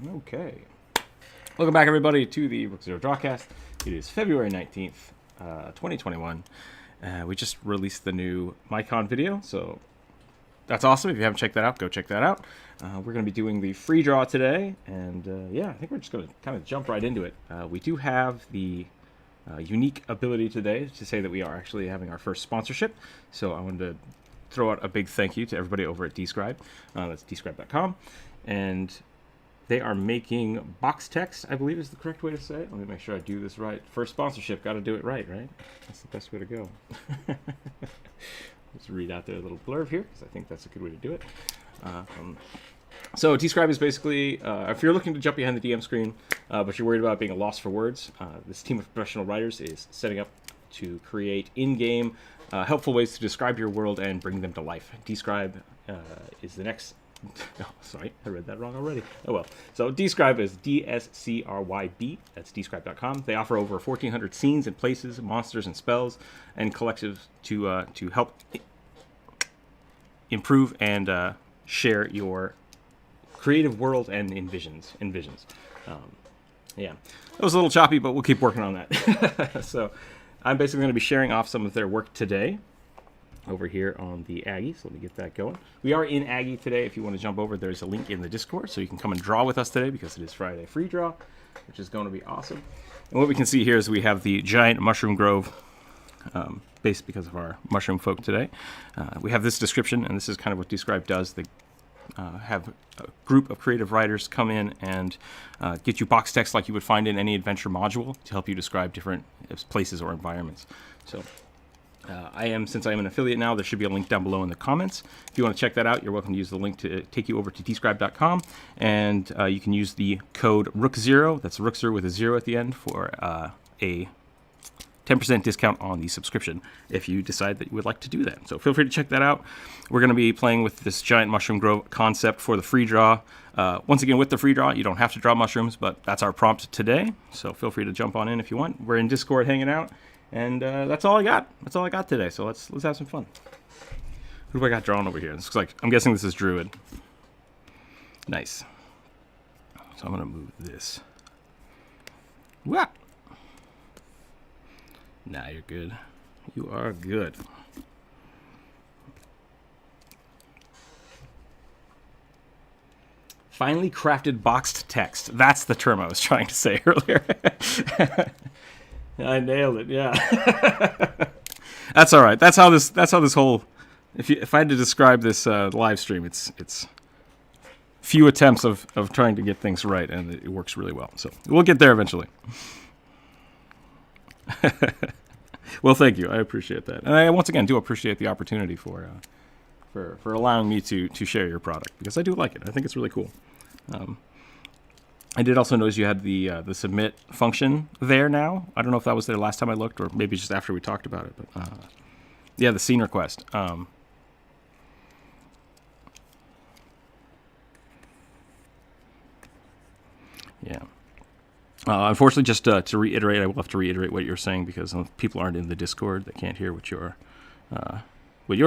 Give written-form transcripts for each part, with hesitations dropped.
Okay. Welcome back, everybody, to the Rookzer0 Drawcast. It is February 19th, 2021. We just released the new MyCon video, so that's awesome. If you haven't checked that out, go check that out. We're going to be doing the free draw today, and yeah, I think we're just going to kind of jump right into it. We do have the unique ability today to say that we are actually having our first sponsorship, so I wanted to throw out a big thank you to everybody over at Describe. That's describe.com, and they are making box text, I believe is the correct way to say it. Let me make sure I do this right. First sponsorship, got to do it right? That's the best way to go. Let's read out their little blurb here, because I think that's a good way to do it. So Describe is basically, if you're looking to jump behind the DM screen, but you're worried about being a loss for words, this team of professional writers is setting up to create in-game helpful ways to describe your world and bring them to life. Describe is the next... Oh, sorry, I read that wrong already. Oh well. So Describe is DSCRYB. That's Describe.com. They offer over 1,400 scenes and places, monsters and spells, and collectives to help improve and share your creative world and envisions. Yeah, that was a little choppy, but we'll keep working on that. So I'm basically going to be sharing off some of their work today over here on the Aggie, so let me get that going. We are in Aggie today. If you want to jump over, there's a link in the Discord, so you can come and draw with us today because it is Friday free draw, which is going to be awesome. And what we can see here is we have the giant mushroom grove, based because of our mushroom folk today. We have this description, and this is kind of what Describe does. They have a group of creative writers come in and get you box text like you would find in any adventure module to help you describe different places or environments. So since I am an affiliate now, there should be a link down below in the comments. If you want to check that out, you're welcome to use the link to take you over to describe.com, and you can use the code Rook0, that's Rookzer with a 0 at the end, for a 10% discount on the subscription if you decide that you would like to do that. So feel free to check that out. We're going to be playing with this giant mushroom grove concept for the free draw. Once again, with the free draw, you don't have to draw mushrooms, but that's our prompt today. So feel free to jump on in if you want. We're in Discord hanging out. And that's all I got. That's all I got today. So let's have some fun. Who do I got drawn over here? This looks like, I'm guessing this is Druid. Nice. So I'm gonna move this. Wah! Nah, you're good. You are good. Finely crafted boxed text. That's the term I was trying to say earlier. I nailed it. Yeah, that's all right. That's how this whole. If I had to describe this live stream, it's few attempts of trying to get things right, and it works really well. So we'll get there eventually. Well, thank you. I appreciate that, and I once again do appreciate the opportunity for allowing me to share your product, because I do like it. I think it's really cool. I did also notice you had the submit function there now. I don't know if that was there last time I looked, or maybe just after we talked about it. But yeah, the scene request. Yeah. Unfortunately, just to reiterate, I will have to reiterate what you're saying, because people aren't in the Discord. They can't hear what you're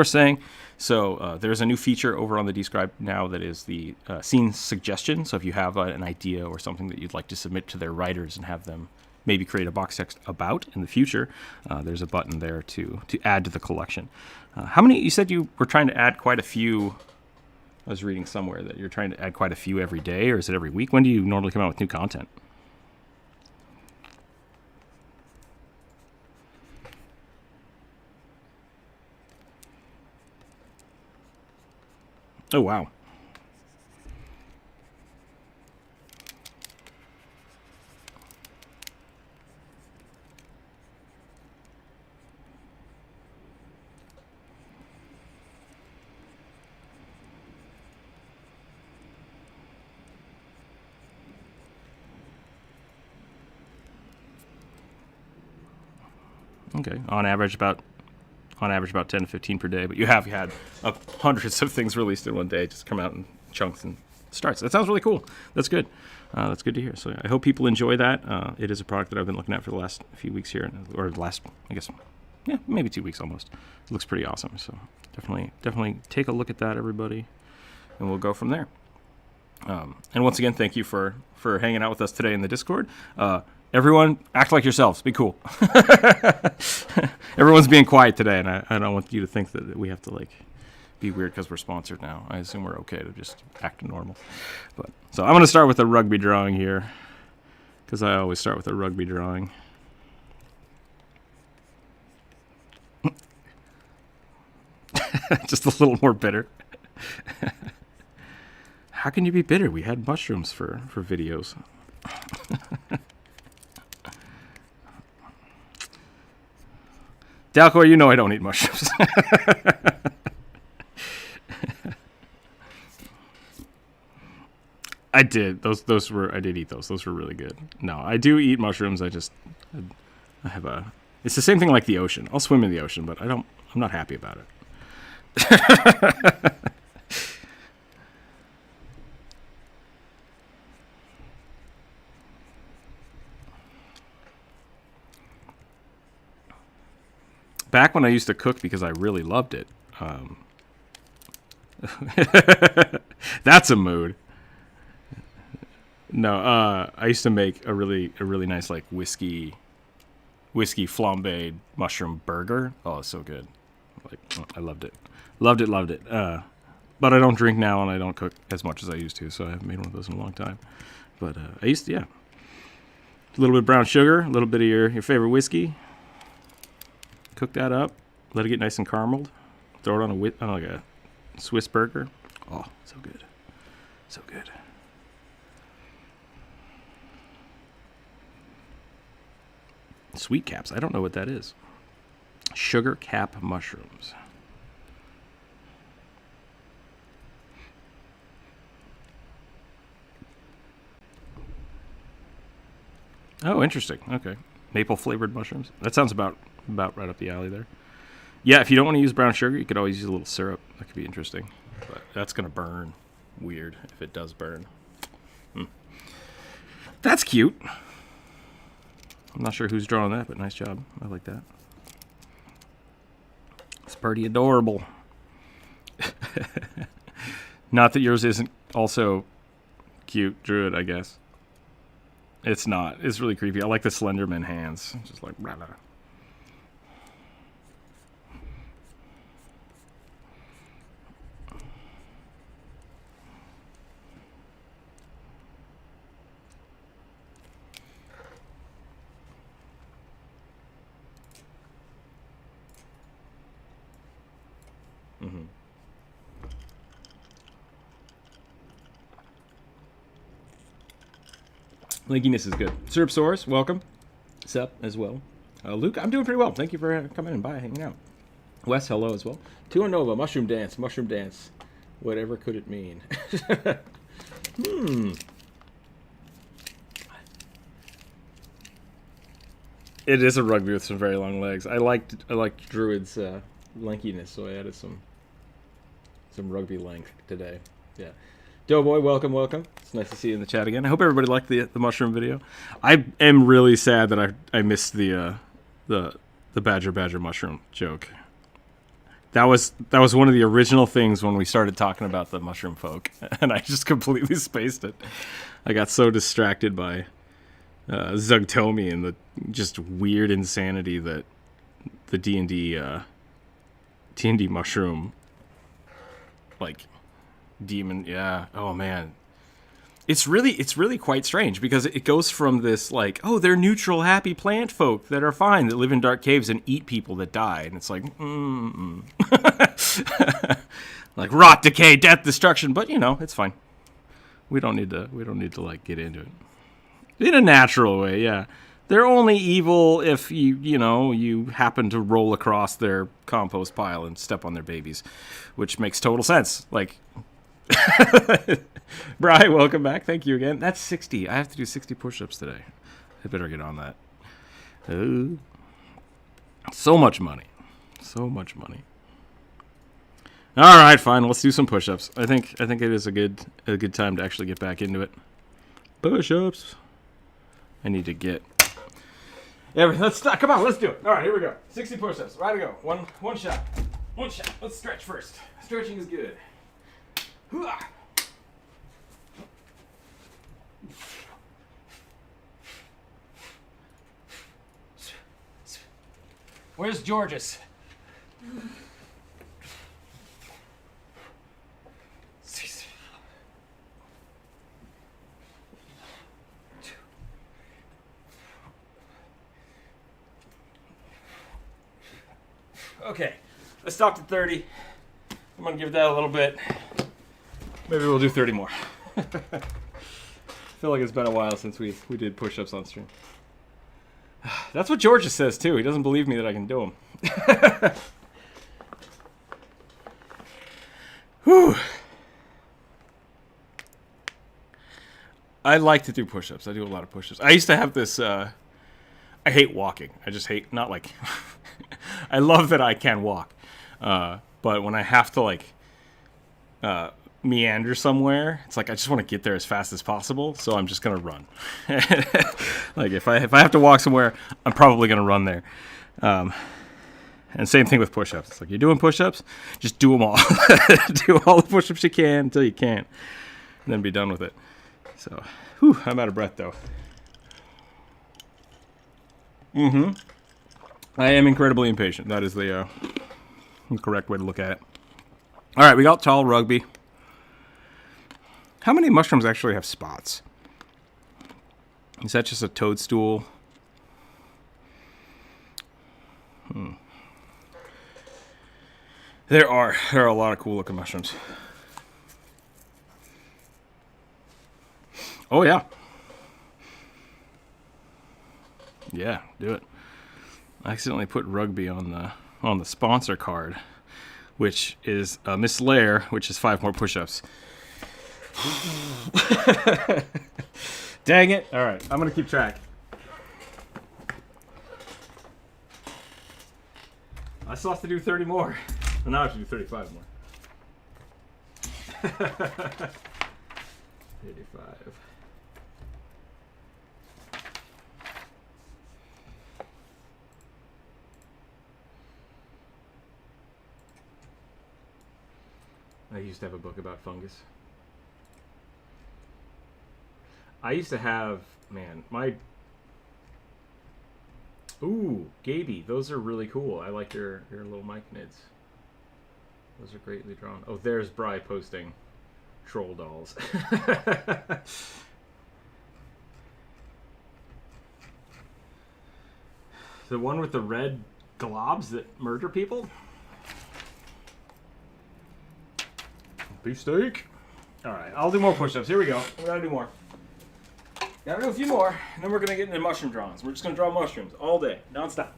saying. So there's a new feature over on the Describe now that is the scene suggestion. So if you have an idea or something that you'd like to submit to their writers and have them maybe create a box text about in the future, there's a button there to add to the collection. How many? You said you were trying to add quite a few. I was reading somewhere that you're trying to add quite a few every day, or is it every week? When do you normally come out with new content? Oh, wow. Okay, on average about 10 to 15 per day, but you have had hundreds of things released in one day just come out in chunks and starts. That sounds really cool. That's good. That's good to hear. So I hope people enjoy that. It is a product that I've been looking at for the last few weeks here, or the last, I guess, yeah, maybe 2 weeks almost. It looks pretty awesome. So definitely take a look at that, everybody, and we'll go from there. And once again, thank you for hanging out with us today in the Discord. Everyone, act like yourselves. Be cool. Everyone's being quiet today, and I don't want you to think that we have to like be weird because we're sponsored now. I assume we're okay to just act normal. But so I'm going to start with a rugby drawing here, because I always start with a rugby drawing. Just a little more bitter. How can you be bitter? We had mushrooms for videos. Dalcor, you know I don't eat mushrooms. I did. I did eat those. Those were really good. No, I do eat mushrooms. I have a. It's the same thing like the ocean. I'll swim in the ocean, but I'm not happy about it. Back when I used to cook because I really loved it. That's a mood. No, I used to make a really nice like whiskey flambéed mushroom burger. Oh, it's so good. Like, I loved it. Loved it. But I don't drink now and I don't cook as much as I used to, so I haven't made one of those in a long time. But I used to, yeah. A little bit of brown sugar, a little bit of your favorite whiskey. Cook that up. Let it get nice and carameled. Throw it on like a Swiss burger. Oh, so good. So good. Sweet caps. I don't know what that is. Sugar cap mushrooms. Oh, interesting. Okay. Maple flavored mushrooms. That sounds about right up the alley there. Yeah, if you don't want to use brown sugar, you could always use a little syrup. That could be interesting. But that's going to burn. Weird if it does burn. That's cute. I'm not sure who's drawing that, but nice job. I like that. It's pretty adorable. Not that yours isn't also cute, Druid, I guess. It's not. It's really creepy. I like the Slenderman hands. Just like, blah, blah. Linkiness is good. Syrupsaurus, welcome. Sup as well. Luke, I'm doing pretty well. Thank you for coming in by, hanging out. Wes, hello as well. Tua Nova, mushroom dance. Whatever could it mean? It is a rugby with some very long legs. I liked Druid's lankiness, so I added some rugby length today. Yeah. Doughboy, welcome. It's nice to see you in the chat again. I hope everybody liked the mushroom video. I am really sad that I missed the badger mushroom joke. That was one of the original things when we started talking about the mushroom folk, and I just completely spaced it. I got so distracted by Zugtomi and the just weird insanity that the D&D mushroom, like, demon, yeah. Oh man, it's really quite strange because it goes from this like, oh, they're neutral, happy plant folk that are fine, that live in dark caves and eat people that die, and it's like, like rot, decay, death, destruction. But you know, it's fine. We don't need to like get into it in a natural way. Yeah, they're only evil if you happen to roll across their compost pile and step on their babies, which makes total sense. Like. Bri, welcome back. Thank you again. That's 60. I have to do 60 push-ups today. I better get on that. So much money. All right, fine. Let's do some push-ups. I think it is a good time to actually get back into it. Push-ups. I need to get. Let's stop. Come on, let's do it. All right, here we go. 60 push-ups. Right to go. One shot. Let's stretch first. Stretching is good. Where's Georges? Okay, I stopped at 30. I'm gonna give that a little bit. Maybe we'll do 30 more. I feel like it's been a while since we did push-ups on stream. That's what Georgia says too. He doesn't believe me that I can do them. Whew. I like to do push-ups. I do a lot of push-ups. I used to have this. I hate walking. I just hate, not like. I love that I can walk, but when I have to like meander somewhere, it's like I just want to get there as fast as possible. So I'm just gonna run. Like if I have to walk somewhere, I'm probably gonna run there. And same thing with push-ups. It's like you're doing push-ups, just do them all. Do all the push-ups you can until you can't, and then be done with it. So, whew, I'm out of breath though. I am incredibly impatient. That is the correct way to look at it. All right, we got tall rugby. How many mushrooms actually have spots? Is that just a toadstool? There are a lot of cool looking mushrooms. Oh yeah. Yeah, do it. I accidentally put rugby on the sponsor card, which is Miss Lair, which is 5 more push-ups. Dang it. All right, I'm going to keep track. I still have to do 30 more. And now I have to do 35 more. 85. I used to have a book about fungus. I used to have, man, my... Ooh, Gaby, those are really cool. I like your little mic nids. Those are greatly drawn. Oh, there's Bri posting troll dolls. The one with the red globs that murder people? Beefsteak. All right, I'll do more push-ups. Here we go. We gotta do more. Gotta do a few more, and then we're gonna get into mushroom drawings. We're just gonna draw mushrooms all day, non-stop.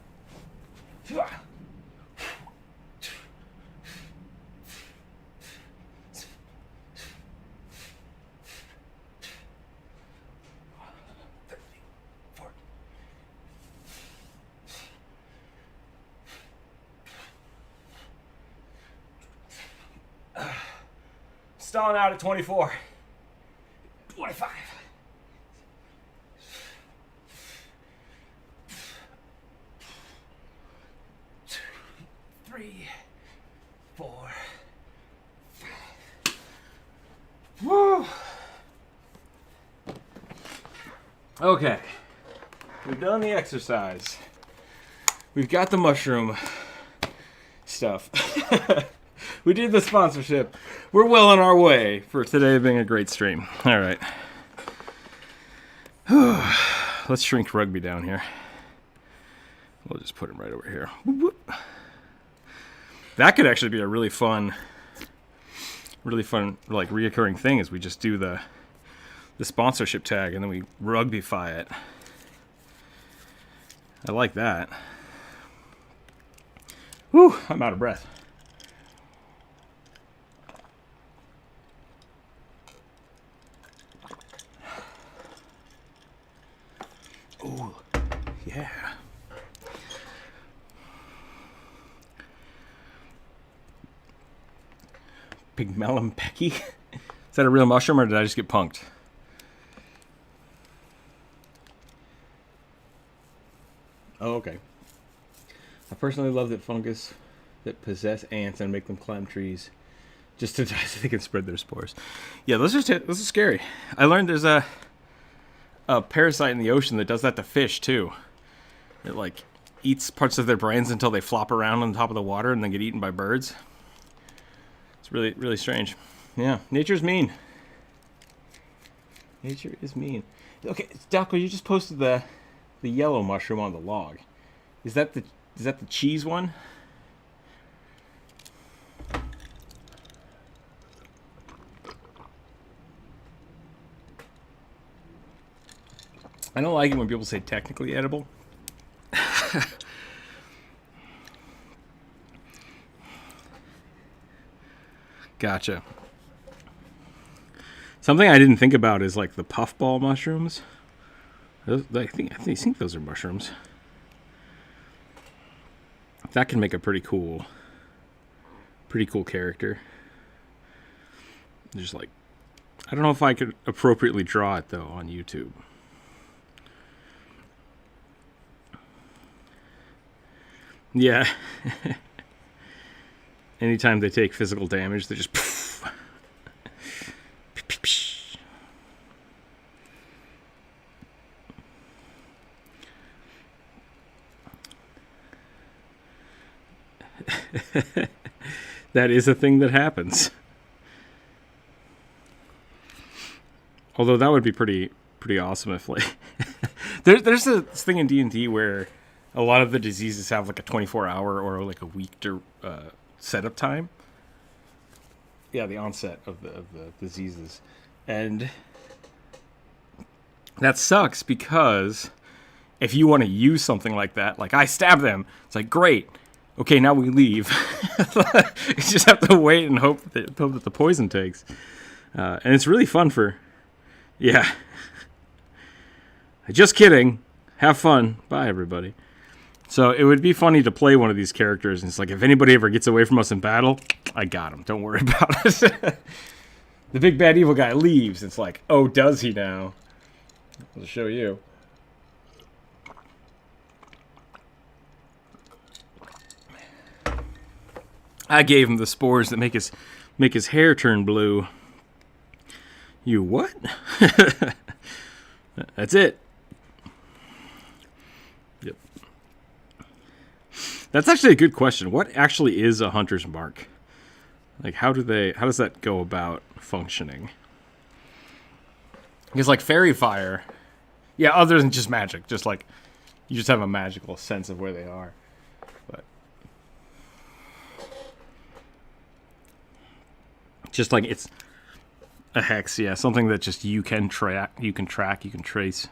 Stalling out at 24. 25. 2, 3, 4, 5. Woo! Okay. We've done the exercise. We've got the mushroom stuff. We did the sponsorship. We're well on our way for today being a great stream. All right. Let's shrink rugby down here. We'll just put him right over here. Whoop, whoop. That could actually be a really fun like reoccurring thing is we just do the sponsorship tag and then we rugbyfy it. I like that. Whew, I'm out of breath. Ooh, yeah. Pygmelum Pecky? Is that a real mushroom or did I just get punked? Oh, okay. I personally love that fungus that possess ants and make them climb trees just to die so they can spread their spores. Yeah, those are scary. I learned there's a parasite in the ocean that does that to fish too. It like eats parts of their brains until they flop around on top of the water and then get eaten by birds. It's really, really strange. Yeah, nature's mean. Nature is mean. Okay, Dalco, you just posted the yellow mushroom on the log. Is that the cheese one? I don't like it when people say technically edible. Gotcha. Something I didn't think about is like the puffball mushrooms. I think those are mushrooms. That can make a pretty cool character. Just like, I don't know if I could appropriately draw it though on YouTube. Yeah. Anytime they take physical damage, they just poof. That is a thing that happens. Although that would be pretty awesome if like there's a thing in D&D where a lot of the diseases have like a 24-hour or like a week setup time. Yeah, the onset of the diseases. And that sucks because if you want to use something like that, like I stab them, it's like, great. Okay, now we leave. You just have to wait and hope that the poison takes. And it's really fun for... Yeah. Just kidding. Have fun. Bye, everybody. So it would be funny to play one of these characters, and it's like, if anybody ever gets away from us in battle, I got him. Don't worry about it. The big bad evil guy leaves. It's like, oh, does he now? I'll show you. I gave him the spores that make his hair turn blue. You what? That's it. Yep. That's actually a good question. What actually is a hunter's mark? Like, how does that go about functioning? Because like fairy fire, yeah, other than just magic, just like you just have a magical sense of where they are. But just like it's a hex, yeah, something that just you can track, you can trace.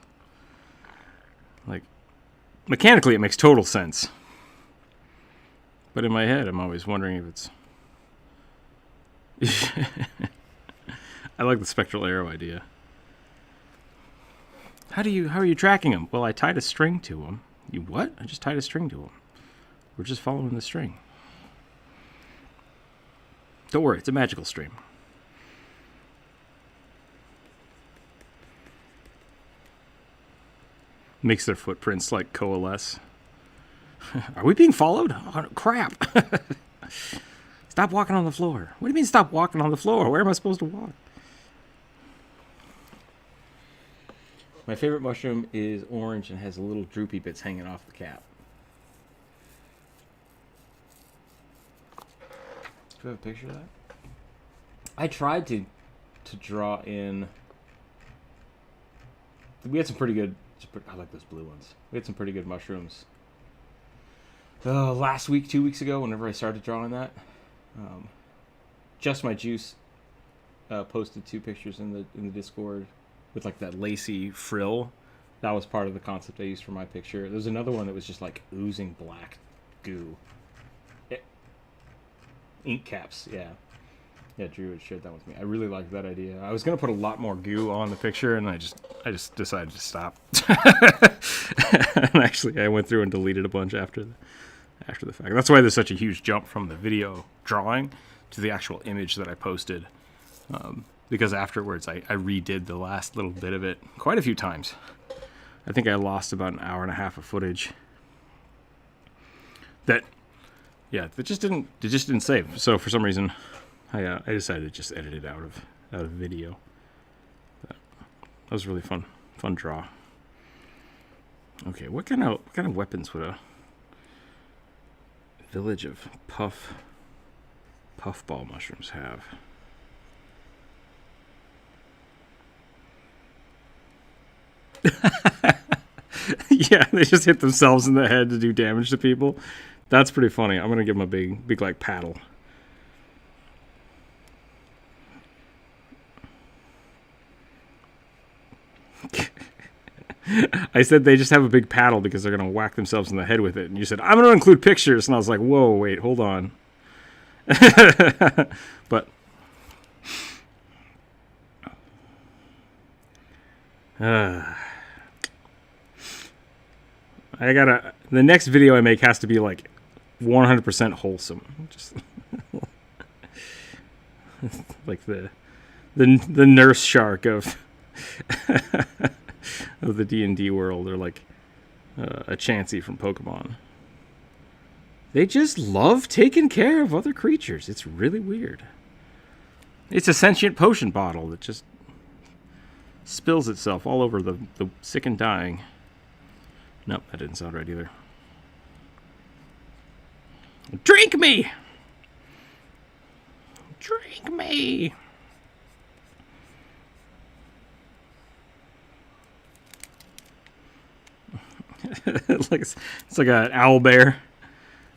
Like mechanically, it makes total sense. But in my head, I'm always wondering if it's. I like the spectral arrow idea. How are you tracking him? Well, I tied a string to him. You what? I just tied a string to him. We're just following the string. Don't worry, it's a magical stream. Makes their footprints like coalesce. Are we being followed? Oh, crap. Stop walking on the floor. What do you mean stop walking on the floor? Where am I supposed to walk? My favorite mushroom is orange and has little droopy bits hanging off the cap. Do you have a picture of that? I tried to draw in... We had some pretty good... I like those blue ones. We had some pretty good mushrooms. Last week, 2 weeks ago, whenever I started drawing that. Just My Juice posted 2 pictures in the Discord with like that lacy frill. That was part of the concept I used for my picture. There's another one that was just like oozing black goo. Ink caps, yeah. Yeah, Drew had shared that with me. I really liked that idea. I was gonna put a lot more goo on the picture, and I just decided to stop. And actually, I went through and deleted a bunch after the fact. That's why there's such a huge jump from the video drawing to the actual image that I posted. Because afterwards, I redid the last little bit of it quite a few times. I think I lost about an hour and a half of footage. That just didn't save. So for some reason, I decided to just edit it out of video. But that was really fun draw. Okay, what kind of weapons would Village of puffball mushrooms have? Yeah, they just hit themselves in the head to do damage to people. That's pretty funny. I'm gonna give them a big like paddle. I said they just have a big paddle because they're gonna whack themselves in the head with it, and you said I'm gonna include pictures, and I was like, whoa, wait, hold on. But the next video I make has to be like 100% wholesome. Just like the nurse shark of of the D&D world, or like a Chansey from Pokemon. They just love taking care of other creatures. It's really weird. It's a sentient potion bottle that just spills itself all over the sick and dying. Nope, that didn't sound right either. Drink me! Drink me! It's like an owl bear.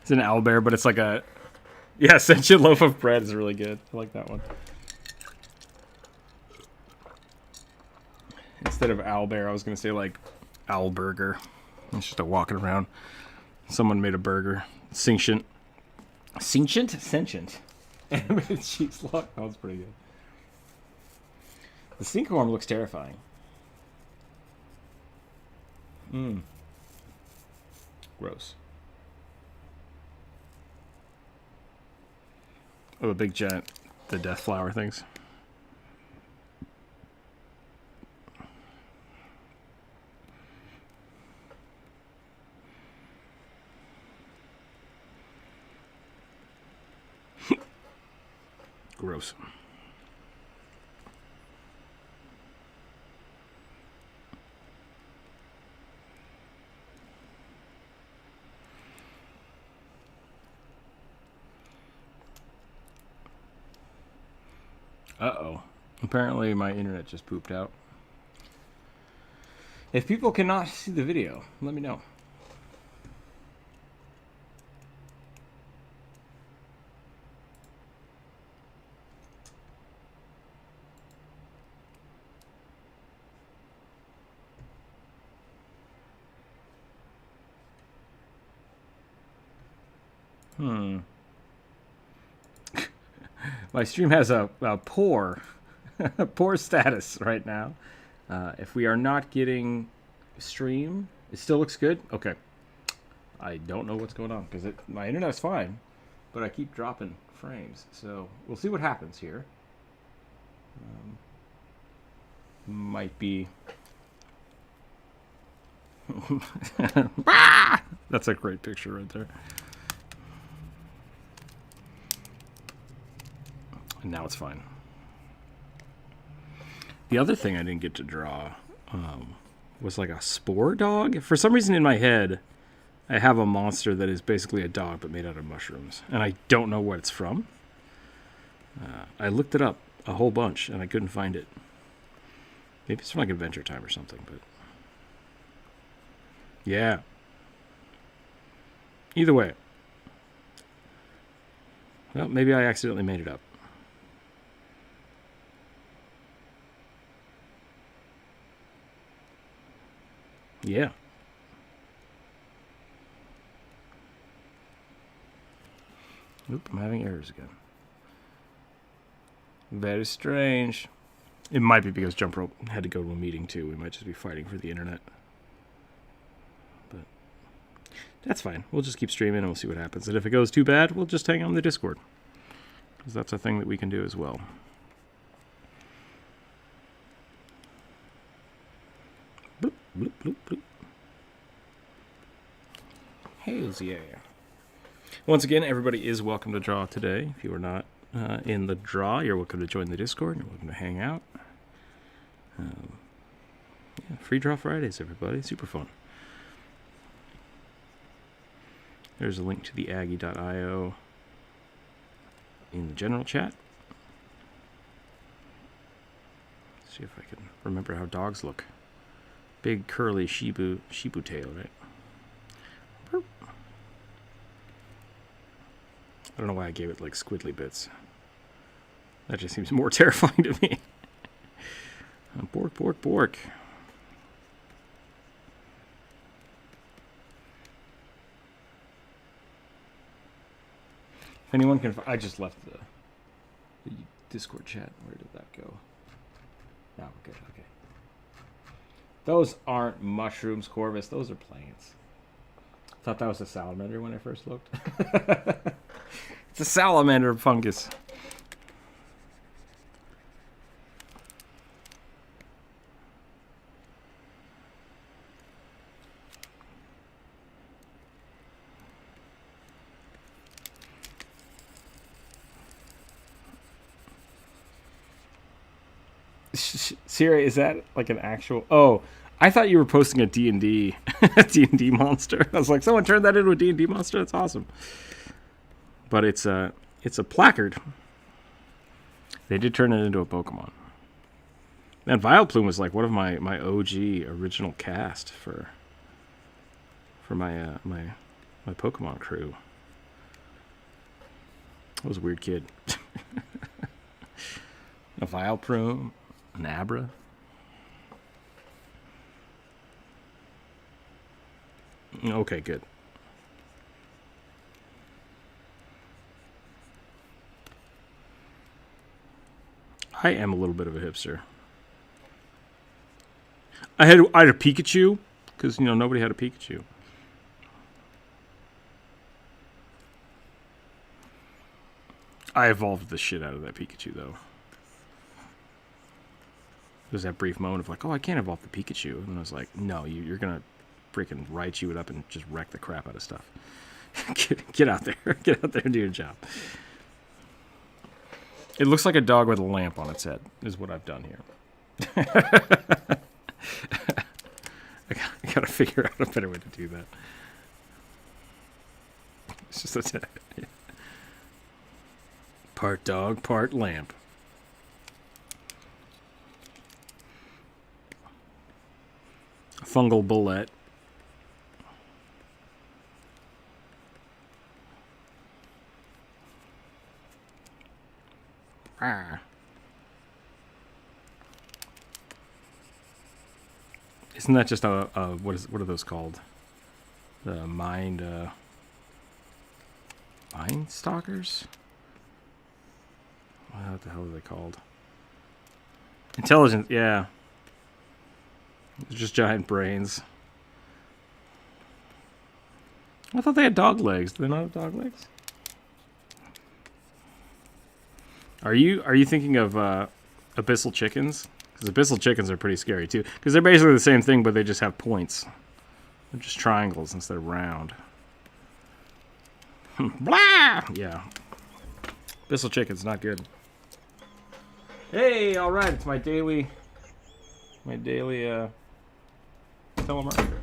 It's an owl bear, but it's like a... Yeah, sentient loaf of bread is really good. I like that one. Instead of owl bear, I was going to say like owl burger. It's just a walking around. Someone made a burger. Sentient. Sentient. Animated cheese lock. That was pretty good. The sinkhorn looks terrifying. Gross. Oh, the big giant, the death flower things. Gross. Uh-oh. Apparently my internet just pooped out. If people cannot see the video, let me know. My stream has a poor status right now. If we are not getting stream, it still looks good. Okay, I don't know what's going on because my internet's fine, but I keep dropping frames. So we'll see what happens here. Might be. That's a great picture right there. And now it's fine. The other thing I didn't get to draw was like a spore dog. For some reason in my head, I have a monster that is basically a dog but made out of mushrooms. And I don't know what it's from. I looked it up a whole bunch and I couldn't find it. Maybe it's from like Adventure Time or something, but... Yeah. Either way. Well, maybe I accidentally made it up. Yeah. Oop, I'm having errors again. Very strange. It might be because Jump Rope had to go to a meeting too. We might just be fighting for the internet. But that's fine. We'll just keep streaming and we'll see what happens. And if it goes too bad, we'll just hang on the Discord. Because that's a thing that we can do as well. Bloop, bloop, bloop, bloop. Hells yeah. Once again, everybody is welcome to draw today. If you are not in the draw, you're welcome to join the Discord. You're welcome to hang out. Yeah, free draw Fridays, everybody. Super fun. There's a link to the Aggie.io in the general chat. Let's see if I can remember how dogs look. Big curly Shibu tail, right? I don't know why I gave it like squiddly bits. That just seems more terrifying to me. Bork, bork, bork. If anyone can, I just left the Discord chat. Where did that go? No, we're good. Okay. Those aren't mushrooms, Corvus. Those are plants. I thought that was a salamander when I first looked. It's a salamander fungus. Siri, is that like an actual... Oh, I thought you were posting a D&D D&D monster. I was like, someone turned that into a D&D monster? That's awesome. But it's a placard. They did turn it into a Pokemon. And Vileplume was like one of my OG original cast for my my Pokemon crew. I was a weird kid. A Vileplume, an Abra. Okay, good. I am a little bit of a hipster. I had a Pikachu because nobody had a Pikachu. I evolved the shit out of that Pikachu though. There's that brief moment of like, oh, I can't evolve the Pikachu, and I was like, no, you're gonna freaking Raichu it up and just wreck the crap out of stuff. Get out there, get out there and do your job. It looks like a dog with a lamp on its head, is what I've done here. I gotta figure out a better way to do that. It's just a part dog, part lamp. Fungal bullet. Isn't that just a what are those called? The mind stalkers? What the hell are they called? Intelligent, yeah. It's just giant brains. I thought they had dog legs. Do they not have dog legs? Are you thinking of abyssal chickens? Because abyssal chickens are pretty scary too. Because they're basically the same thing, but they just have points. They're just triangles instead of round. Blah! Yeah. Abyssal chicken's not good. Hey, all right, it's my daily telemarketer.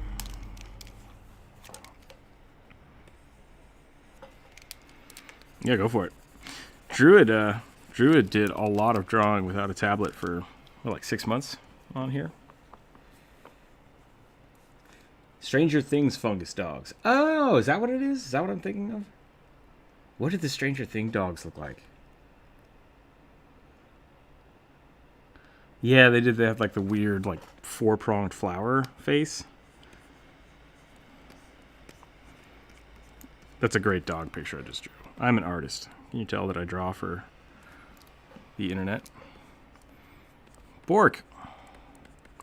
Yeah, go for it. Druid did a lot of drawing without a tablet for like 6 months on here. Stranger Things fungus dogs. Oh, is that what it is? Is that what I'm thinking of? What did the Stranger Thing dogs look like? Yeah, they did. They had like the weird, like 4-pronged flower face. That's a great dog picture I just drew. I'm an artist. Can you tell that I draw for the internet? Bork.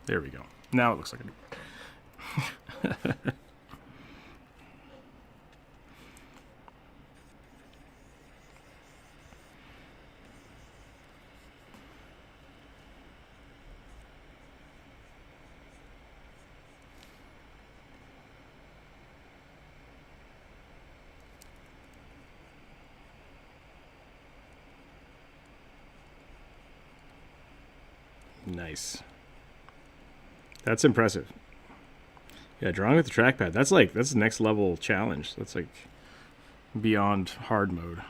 There we go. Now it looks like a Nice. That's impressive. Yeah, drawing with the trackpad. That's the next level challenge. That's like beyond hard mode.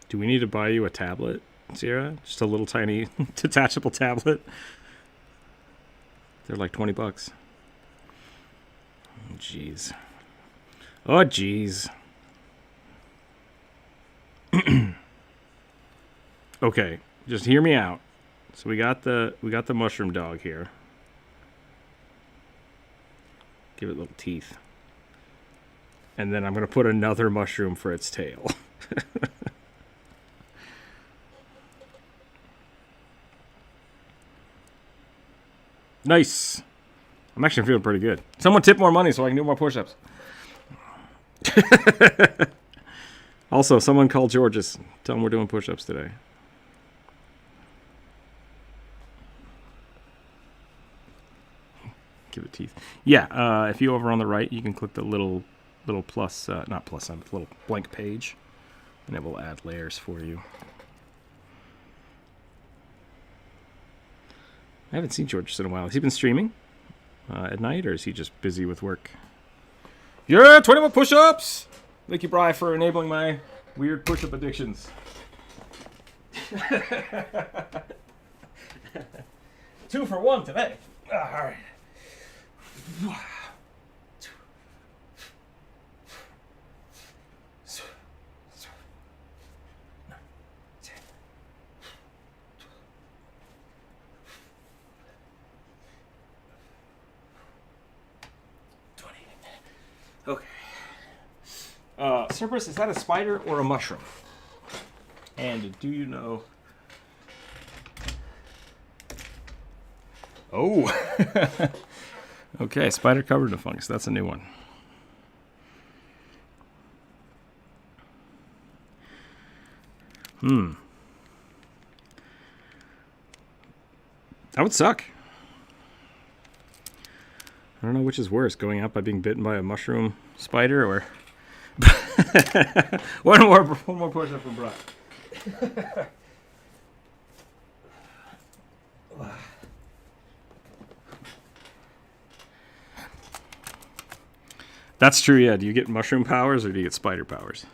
Do we need to buy you a tablet, Sierra? Just a little tiny detachable tablet? They're like 20 bucks. Oh, jeez. Oh, jeez. Okay, just hear me out. So we got the mushroom dog here. Give it little teeth. And then I'm going to put another mushroom for its tail. Nice. I'm actually feeling pretty good. Someone tip more money so I can do more push-ups. Also, someone call George's. Tell him we're doing push-ups today. Give it teeth. Yeah, if you over on the right, you can click the little plus, not plus sign, but little blank page, and it will add layers for you. I haven't seen George in a while. Has he been streaming at night, or is he just busy with work? Yeah, 21 push-ups! Thank you, Bri, for enabling my weird push-up addictions. 2 for 1 today. All right. Okay. Cerberus, is that a spider or a mushroom? And do you know? Oh. Okay, spider covered in fungus. That's a new one. That would suck. I don't know which is worse, going out by being bitten by a mushroom spider or... one more push-up from Brock. That's true, yeah. Do you get mushroom powers or do you get spider powers?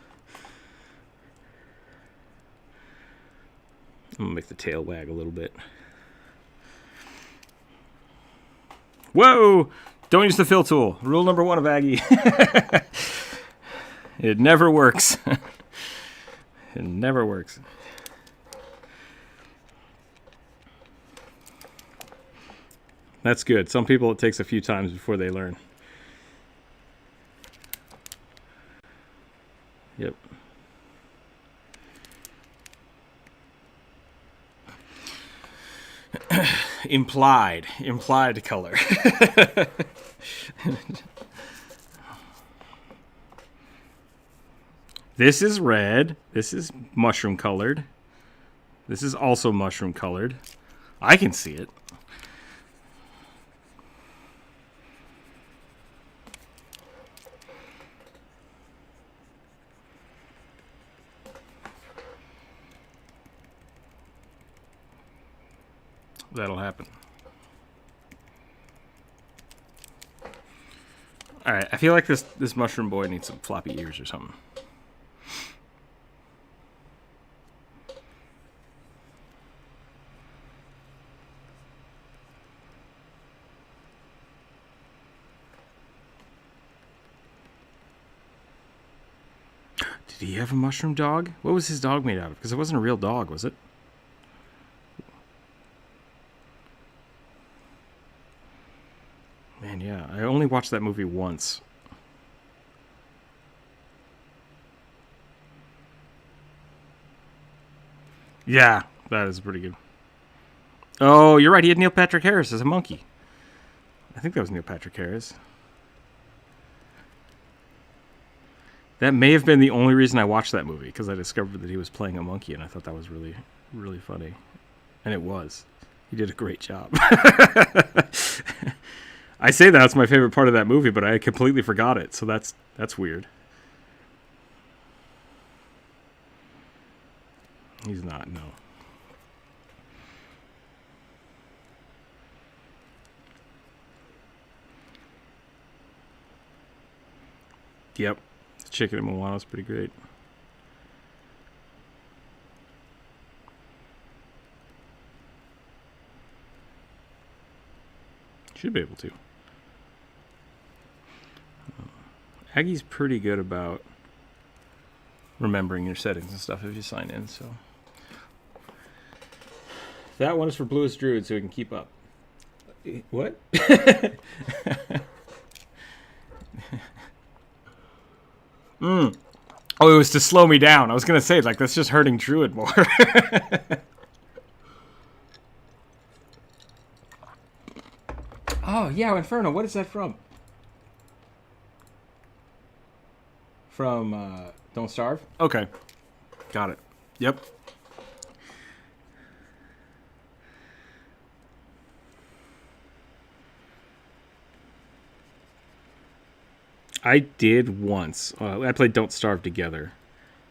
I'm going to make the tail wag a little bit. Whoa! Don't use the fill tool. Rule number 1 of Aggie. It never works. It never works. That's good. Some people it takes a few times before they learn. Yep. Implied color. This is red. This is mushroom colored. This is also mushroom colored. I can see it. That'll happen. All right, I feel like this mushroom boy needs some floppy ears or something. Did he have a mushroom dog? What was his dog made out of? Because it wasn't a real dog, was it? Man, yeah. I only watched that movie once. Yeah, that is pretty good. Oh, you're right. He had Neil Patrick Harris as a monkey. I think that was Neil Patrick Harris. That may have been the only reason I watched that movie, because I discovered that he was playing a monkey, and I thought that was really, really funny. And it was. He did a great job. I say that's my favorite part of that movie, but I completely forgot it, so that's weird. He's not, no. Yep. The chicken at Moana's pretty great. Should be able to. Aggie's pretty good about remembering your settings and stuff if you sign in, so. That one is for Bluest Druid, so we can keep up. What? Oh, it was to slow me down. I was going to say, like, that's just hurting Druid more. Oh, yeah, Inferno. What is that from? From Don't Starve? Okay. Got it. Yep. I did once. I played Don't Starve together.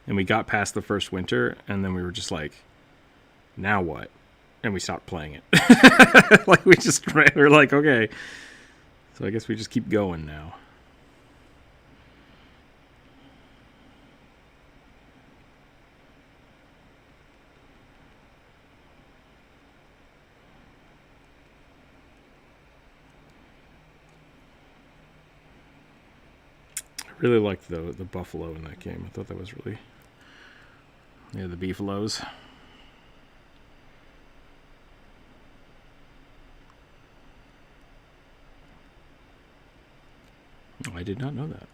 And we got past the first winter, and then we were just like, now what? And we stopped playing it. Like, we were like, okay. So I guess we just keep going now. I really liked the buffalo in that game. I thought that was really... Yeah, the beefaloes. Oh, I did not know that.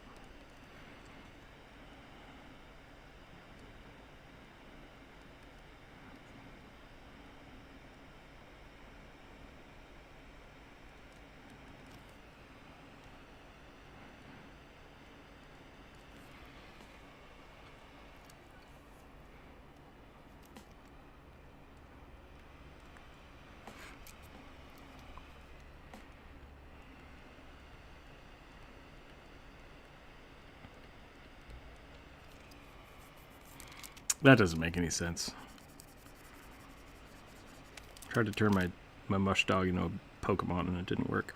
That doesn't make any sense. Tried to turn my mush dog into a Pokemon and it didn't work.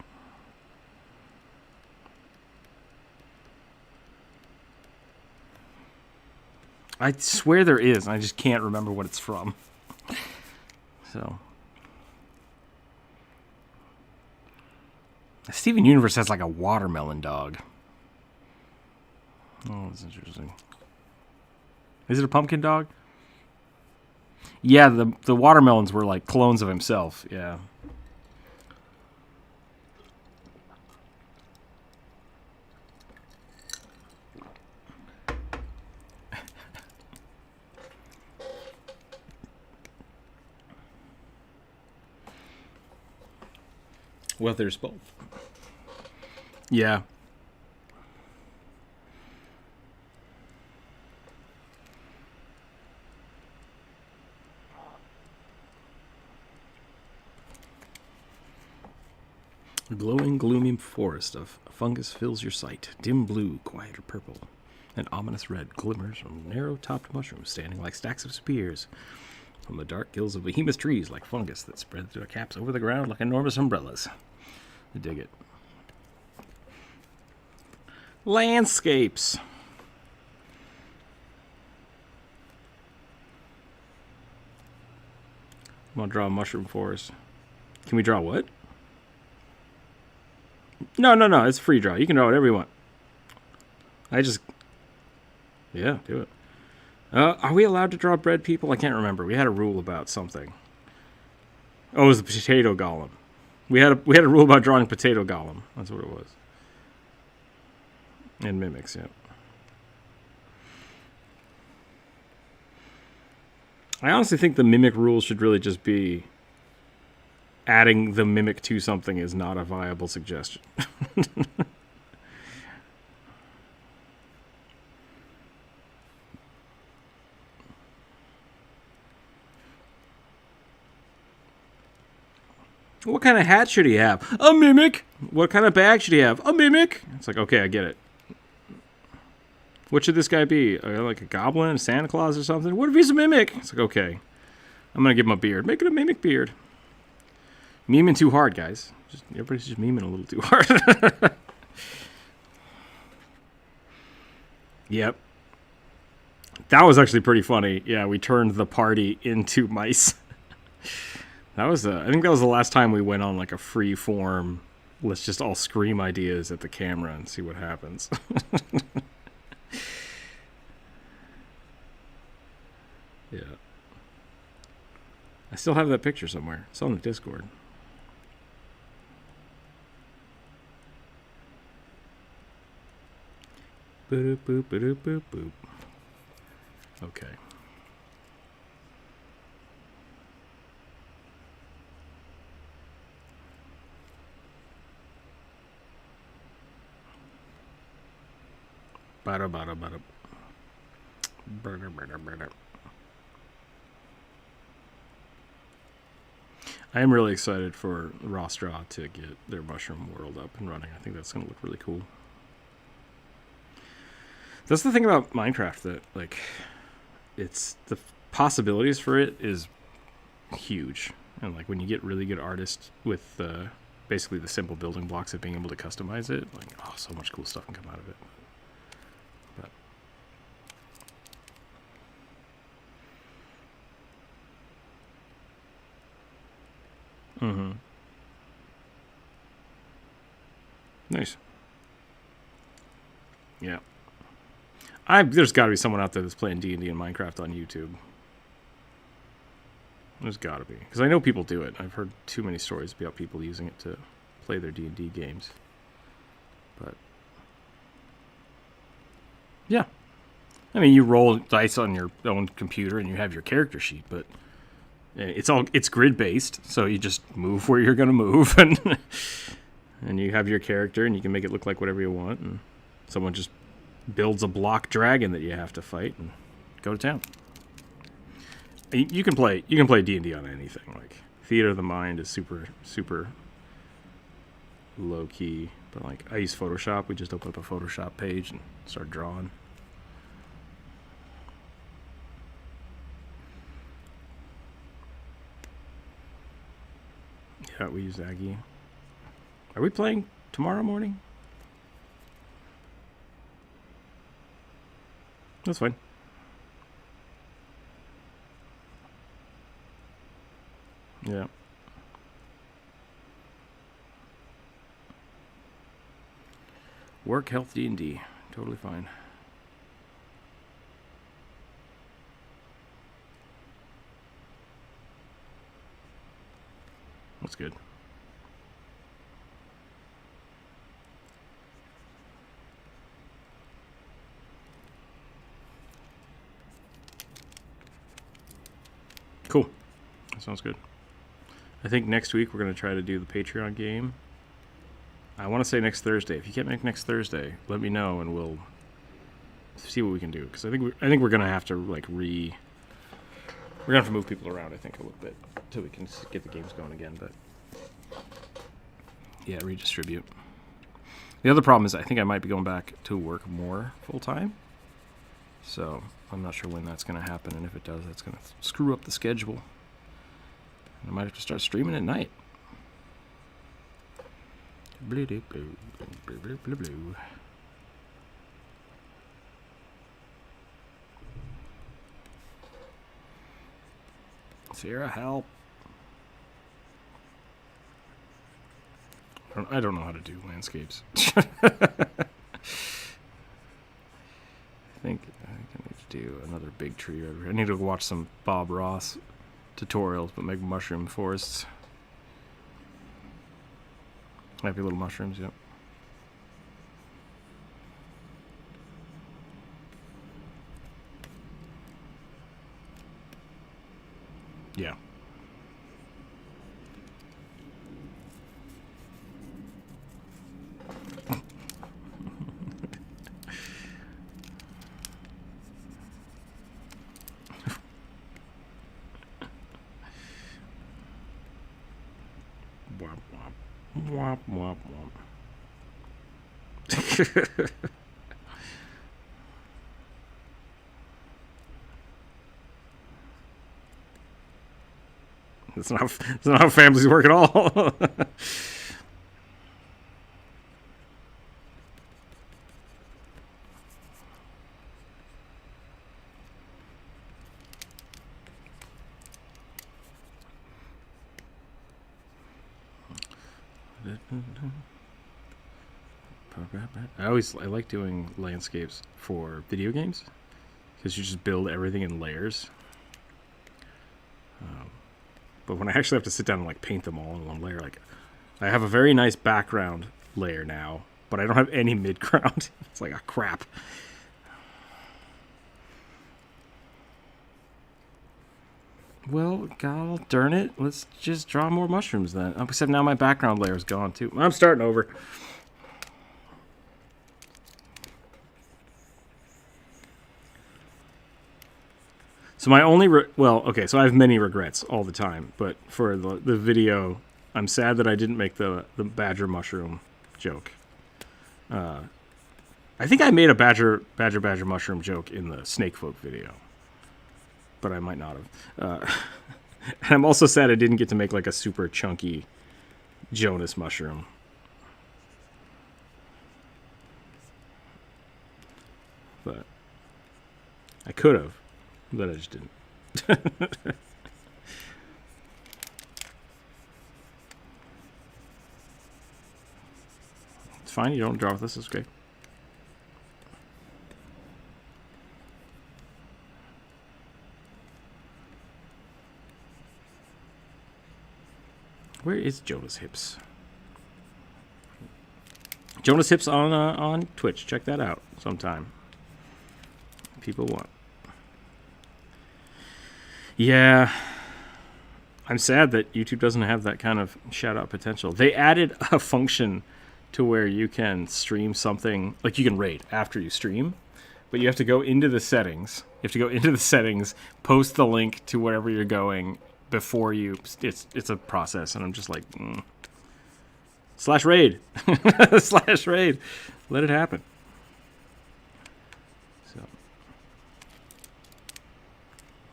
I swear there is, and I just can't remember what it's from. So. Steven Universe has like a watermelon dog. Oh, that's interesting. Is it a pumpkin dog? Yeah, the watermelons were like clones of himself. Yeah. Well, there's both. Yeah. A glowing, gloomy forest of fungus fills your sight. Dim blue, quieter purple, and ominous red glimmers from narrow-topped mushrooms standing like stacks of spears from the dark gills of behemoth trees like fungus that spread their caps over the ground like enormous umbrellas. I dig it. Landscapes. I'm gonna draw a mushroom forest. Can we draw what? No, it's free draw. You can draw whatever you want. Yeah, do it. Are we allowed to draw bread people? I can't remember. We had a rule about something. Oh, it was the potato golem. We had a rule about drawing potato golem. That's what it was. And mimics, yeah. I honestly think the mimic rule should really just be adding the mimic to something is not a viable suggestion. What kind of hat should he have? A mimic. What kind of bag should he have? A mimic. It's like, okay, I get it. What should this guy be? Like a goblin, a Santa Claus or something? What if he's a mimic? It's like, okay. I'm going to give him a beard. Make it a mimic beard. Memeing too hard, guys. Everybody's just memeing a little too hard. Yep. That was actually pretty funny. Yeah, we turned the party into mice. That was, I think that was the last time we went on like a free form. Let's just all scream ideas at the camera and see what happens. Yeah. I still have that picture somewhere. It's on the Discord. Boop, boop, boop, boop, boop. Okay. Bada, bada, bada. Bada, bada, bada. I am really excited for Rookzer0 to get their mushroom world up and running. I think that's going to look really cool. That's the thing about Minecraft, that like, it's the possibilities for it is huge. And like when you get really good artists with basically the simple building blocks of being able to customize it, like, oh, so much cool stuff can come out of it. But nice. Yeah. There's got to be someone out there that's playing D&D and Minecraft on YouTube. There's got to be. Because I know people do it. I've heard too many stories about people using it to play their D&D games. But yeah. I mean, you roll dice on your own computer and you have your character sheet, but it's grid-based, so you just move where you're going to move, and and you have your character, and you can make it look like whatever you want, and someone just builds a block dragon that you have to fight and go to town. You can play D&D on anything. Like Theater of the Mind is super low key, but like I use Photoshop. We just open up a Photoshop page and start drawing. Yeah, we use Aggie. Are we playing tomorrow morning? That's fine. Yeah. Work, health, D&D. Totally fine. That's good. Cool. That sounds good. I think next week we're going to try to do the Patreon game. I want to say next Thursday. If you can't make next Thursday, let me know and we'll see what we can do. Because I think we're going to have to like we're going to have to move people around, I think, a little bit until we can get the games going again. But yeah, redistribute. The other problem is I think I might be going back to work more full time. So I'm not sure when that's going to happen, and if it does, that's going to screw up the schedule. I might have to start streaming at night. Blue, blue, blue, blue, blue, blue, blue. Sarah, help. I don't know how to do landscapes. I think I need to do another big tree over here. I need to watch some Bob Ross tutorials, but make mushroom forests. Happy little mushrooms, yep. Yeah. Womp, womp, womp. That's not how families work at all. I like doing landscapes for video games because you just build everything in layers. But when I actually have to sit down and like paint them all in one layer, like I have a very nice background layer now, but I don't have any midground. It's like, crap. Well, god darn it. Let's just draw more mushrooms then. Except now my background layer is gone too. I'm starting over. So my only... so I have many regrets all the time. But for the video, I'm sad that I didn't make the badger mushroom joke. I think I made a badger mushroom joke in the snake folk video. But I might not have. And I'm also sad I didn't get to make like a super chunky Jonas mushroom. But I could have, but I just didn't. It's fine, you don't draw with this, it's great. Where is Jonas Hips? Jonas Hips on Twitch. Check that out sometime. People want. Yeah. I'm sad that YouTube doesn't have that kind of shout-out potential. They added a function to where you can stream something, like you can raid after you stream, but you have to go into the settings. You have to go into the settings, post the link to wherever you're going, before you, it's a process, and I'm just like, /raid, /raid, let it happen. So, I'm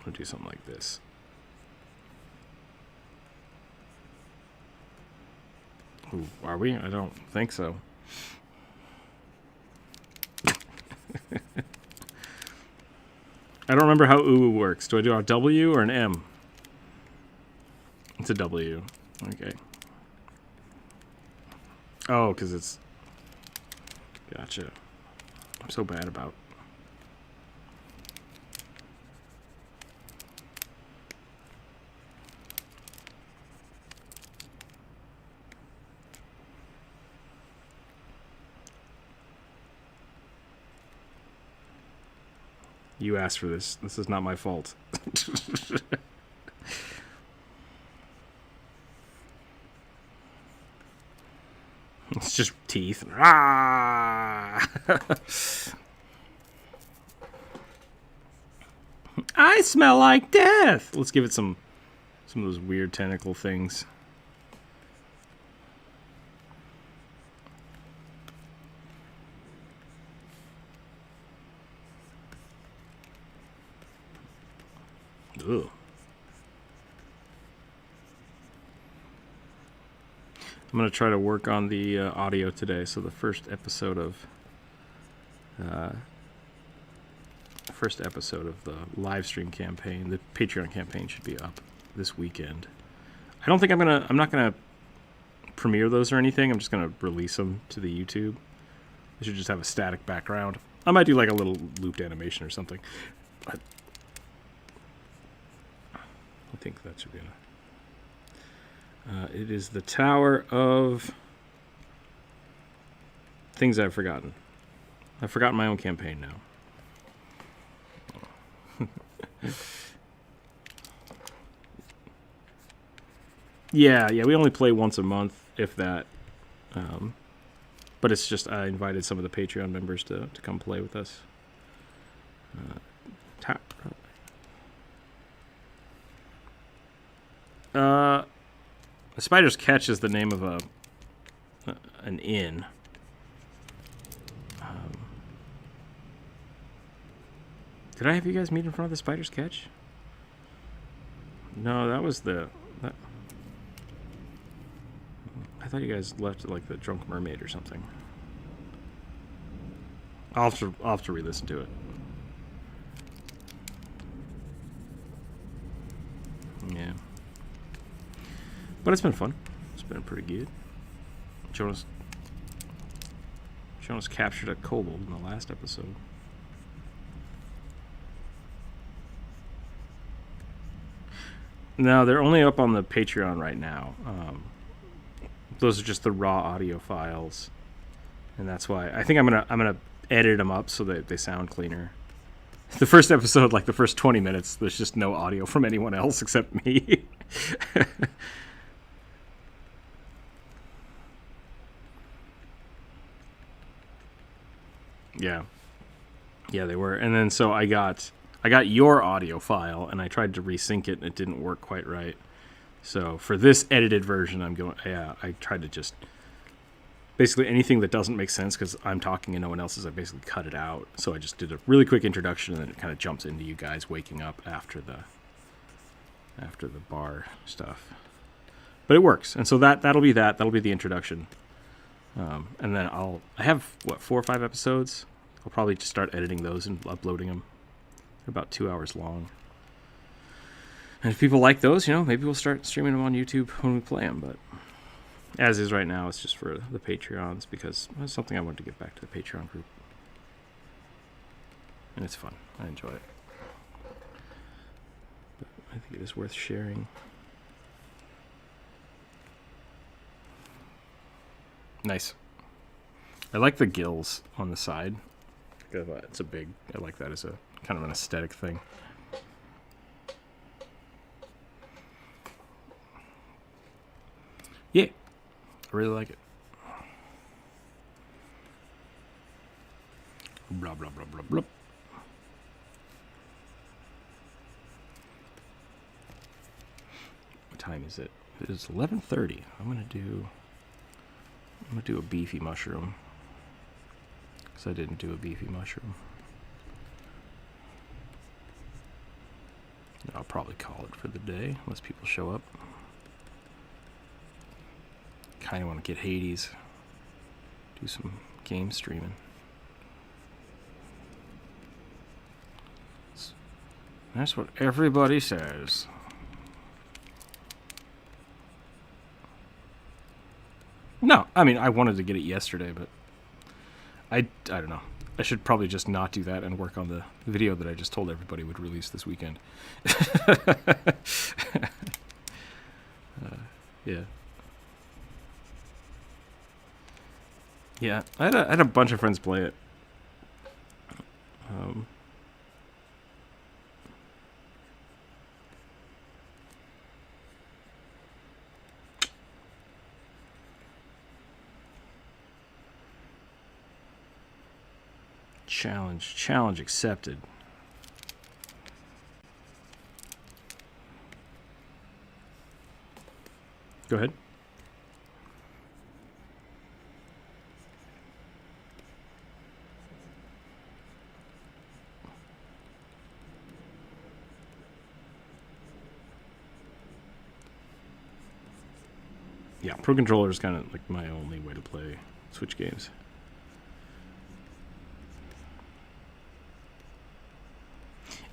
gonna do something like this. Ooh, are we? I don't think so. I don't remember how ooh works. Do I do a W or an M? It's a W. Okay. Oh, because it's... Gotcha. I'm so bad about... You asked for this. This is not my fault. It's just teeth. Ah! I smell like death. Let's give it some of those weird tentacle things. Ugh. I'm going to try to work on the audio today, so the first episode of the live stream campaign, the Patreon campaign, should be up this weekend. I don't think I'm not gonna premiere those or anything. I'm just gonna release them to the YouTube. They should just have a static background. I might do like a little looped animation or something, but I think that should be enough. It is the Tower of Things I've Forgotten. I've forgotten my own campaign now. Yeah, we only play once a month, if that. But it's just I invited some of the Patreon members to come play with us. The Spider's Catch is the name of an inn. Did I have you guys meet in front of the Spider's Catch? No, that was the... thought you guys left like the Drunk Mermaid or something. I'll have to re-listen to it. Yeah. But it's been fun. It's been pretty good. Jonas captured a kobold in the last episode. No, they're only up on the Patreon right now. Those are just the raw audio files, and that's why I think I'm gonna edit them up so that they sound cleaner. The first episode, like the first 20 minutes, there's just no audio from anyone else except me. Yeah, they were. And then so I got your audio file, and I tried to resync it, and it didn't work quite right. So for this edited version, I tried to just basically anything that doesn't make sense because I'm talking and no one else is, I basically cut it out. So I just did a really quick introduction, and then it kind of jumps into you guys waking up after the bar stuff. But it works, and so that'll be the introduction. And then I have 4 or 5 episodes. I'll probably just start editing those and uploading them. They're about 2 hours long. And if people like those, maybe we'll start streaming them on YouTube when we play them. But as is right now, it's just for the Patreons because it's something I wanted to get back to the Patreon group. And it's fun. I enjoy it. But I think it is worth sharing. Nice. I like the gills on the side. It's I like that as a kind of an aesthetic thing. Yeah, I really like it. Blah, blah, blah, blah, blah. What time is it? It is 11:30. I'm gonna do a beefy mushroom. Because I didn't do a beefy mushroom. I'll probably call it for the day, unless people show up. Kind of want to get Hades. Do some game streaming. That's what everybody says. No, I mean, I wanted to get it yesterday, but I don't know. I should probably just not do that and work on the video that I just told everybody would release this weekend. Yeah. Yeah, I had a bunch of friends play it. Challenge accepted. Go ahead. Yeah, Pro Controller is kind of like my only way to play Switch games.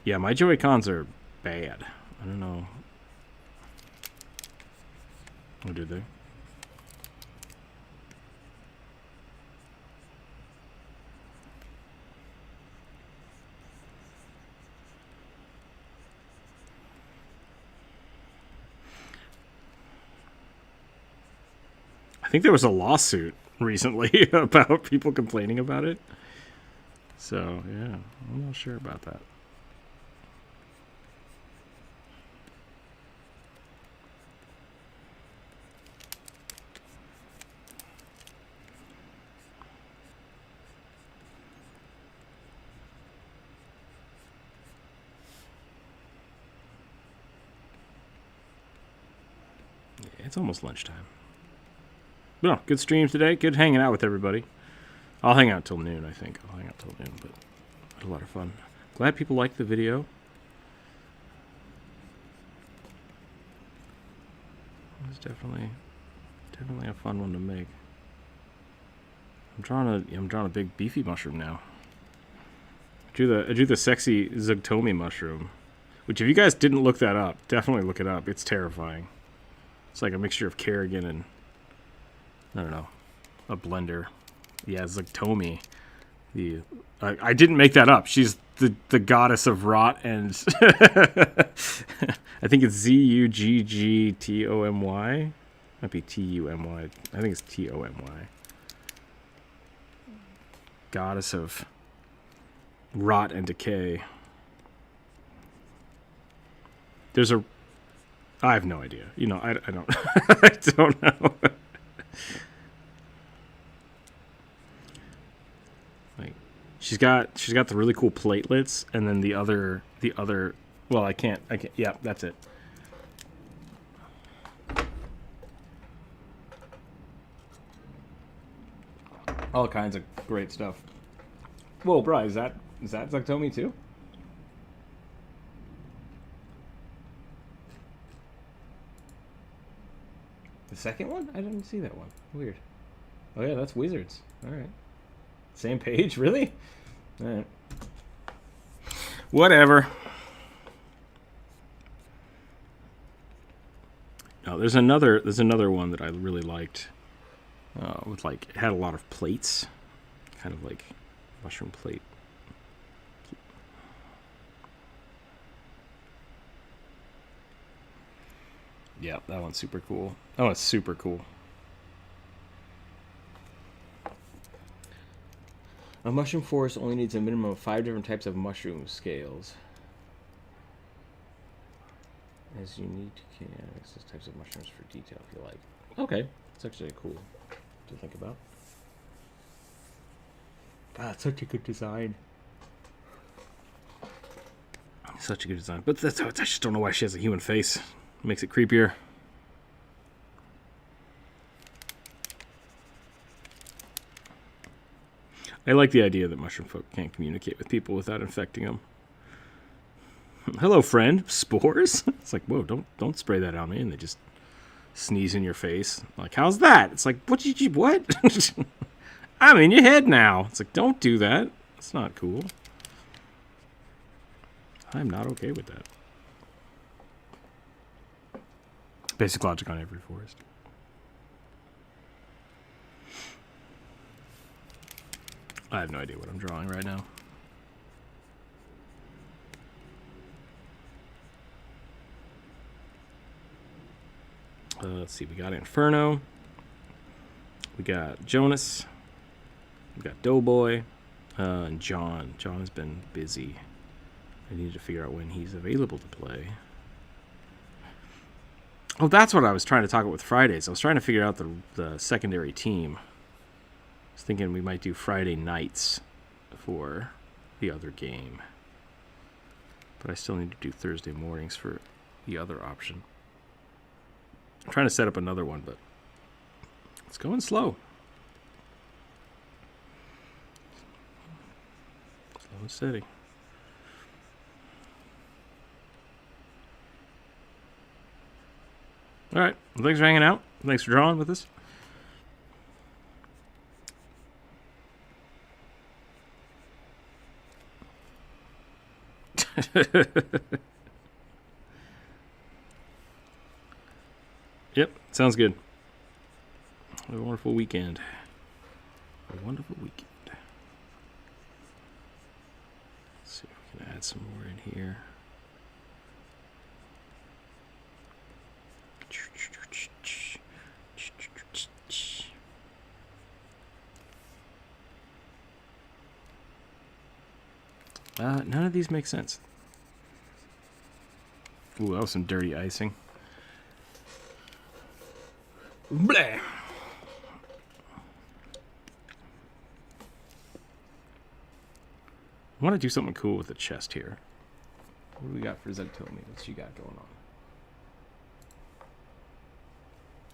Yeah, my Joy-Cons are bad. I don't know. What did they? I think there was a lawsuit recently about people complaining about it. So, yeah, I'm not sure about that. It's almost lunchtime. No, good stream today. Good hanging out with everybody. I'll hang out till noon, I think. I'll hang out till noon, but had a lot of fun. Glad people liked the video. It was definitely Definitely a fun one to make. I'm drawing a big beefy mushroom now. I drew the sexy Zugtomi mushroom, which if you guys didn't look that up, definitely look it up. It's terrifying. It's like a mixture of Kerrigan and, I don't know, a blender. Yeah, Zugtomi. I didn't make that up. She's the goddess of rot, and I think it's Zuggtomy. Might be Tumy. I think it's Tomy. Goddess of rot and decay. I have no idea. You know, I don't I don't know. Like she's got the really cool platelets, and then the other well, I can't yeah, that's it. All kinds of great stuff. Whoa, Bri, is that Zugtomi too? The second one? I didn't see that one. Weird. Oh yeah, that's Wizards. Alright. Same page? Really? Alright. Whatever. Oh, there's another one that I really liked. With like, it had a lot of plates. Kind of like mushroom plate. Yeah, that one's super cool. That one's super cool. A mushroom forest only needs a minimum of 5 different types of mushroom scales. As unique access types of mushrooms for detail if you like. Okay, it's actually cool to think about. Ah, it's such a good design. Such a good design. But I just don't know why she has a human face. It makes it creepier. I like the idea that mushroom folk can't communicate with people without infecting them. Hello, friend. Spores? It's like, whoa, don't spray that on me. And they just sneeze in your face. Like, how's that? It's like, what? I'm in your head now. It's like, don't do that. That's not cool. I'm not okay with that. Basic logic on every forest. I have no idea what I'm drawing right now. Let's see, we got Inferno. We got Jonas. We got Doughboy. And John. John has been busy. I need to figure out when he's available to play. Oh, that's what I was trying to talk about with Fridays. I was trying to figure out the secondary team. I was thinking we might do Friday nights for the other game. But I still need to do Thursday mornings for the other option. I'm trying to set up another one, but it's going slow. Slow and steady. All right. Well, thanks for hanging out. Thanks for drawing with us. Yep, sounds good. Have a wonderful weekend. A wonderful weekend. Let's see if we can add some more in here. None of these make sense. Ooh, that was some dirty icing. Bleh. I want to do something cool with the chest here. What do we got for Zugtomi? What's she got going on?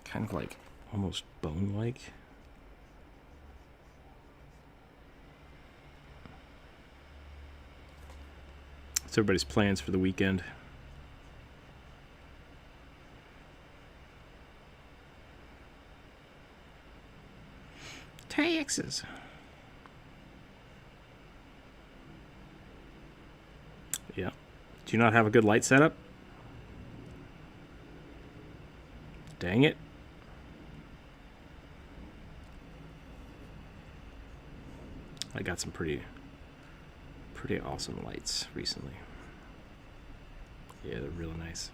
Kind of like almost bone-like. What's everybody's plans for the weekend? taxes. Yeah. Do you not have a good light setup? Dang it. I got some pretty awesome lights recently. Yeah, they're really nice.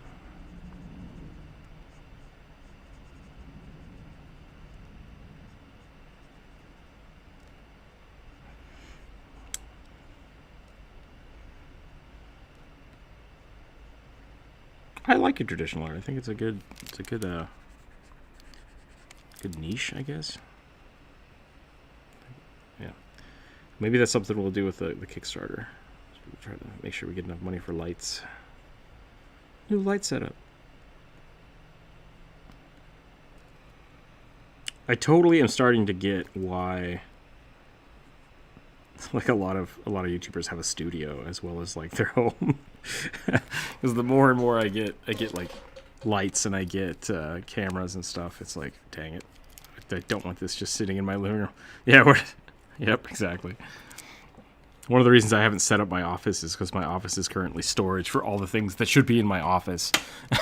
I like your traditional art. I think it's a good niche, I guess. Yeah. Maybe that's something we'll do with the Kickstarter. We'll try to make sure we get enough money for lights. New light setup. I totally am starting to get why like a lot of YouTubers have a studio as well as like their home. Because the more and more I get like lights and I get cameras and stuff, it's like, dang it, I don't want this just sitting in my living room. Yeah, yep, exactly. One of the reasons I haven't set up my office is because my office is currently storage for all the things that should be in my office.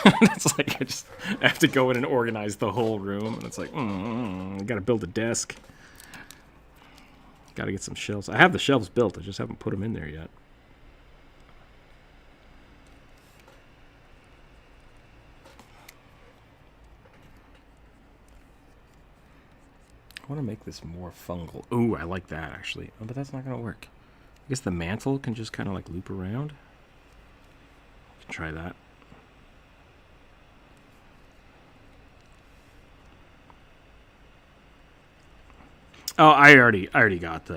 It's like I have to go in and organize the whole room, and it's like, I gotta build a desk. Gotta get some shelves. I have the shelves built, I just haven't put them in there yet. I want to make this more fungal. Ooh, I like that actually. Oh, but that's not gonna work. I guess the mantle can just kind of like loop around. Try that. Oh, I already got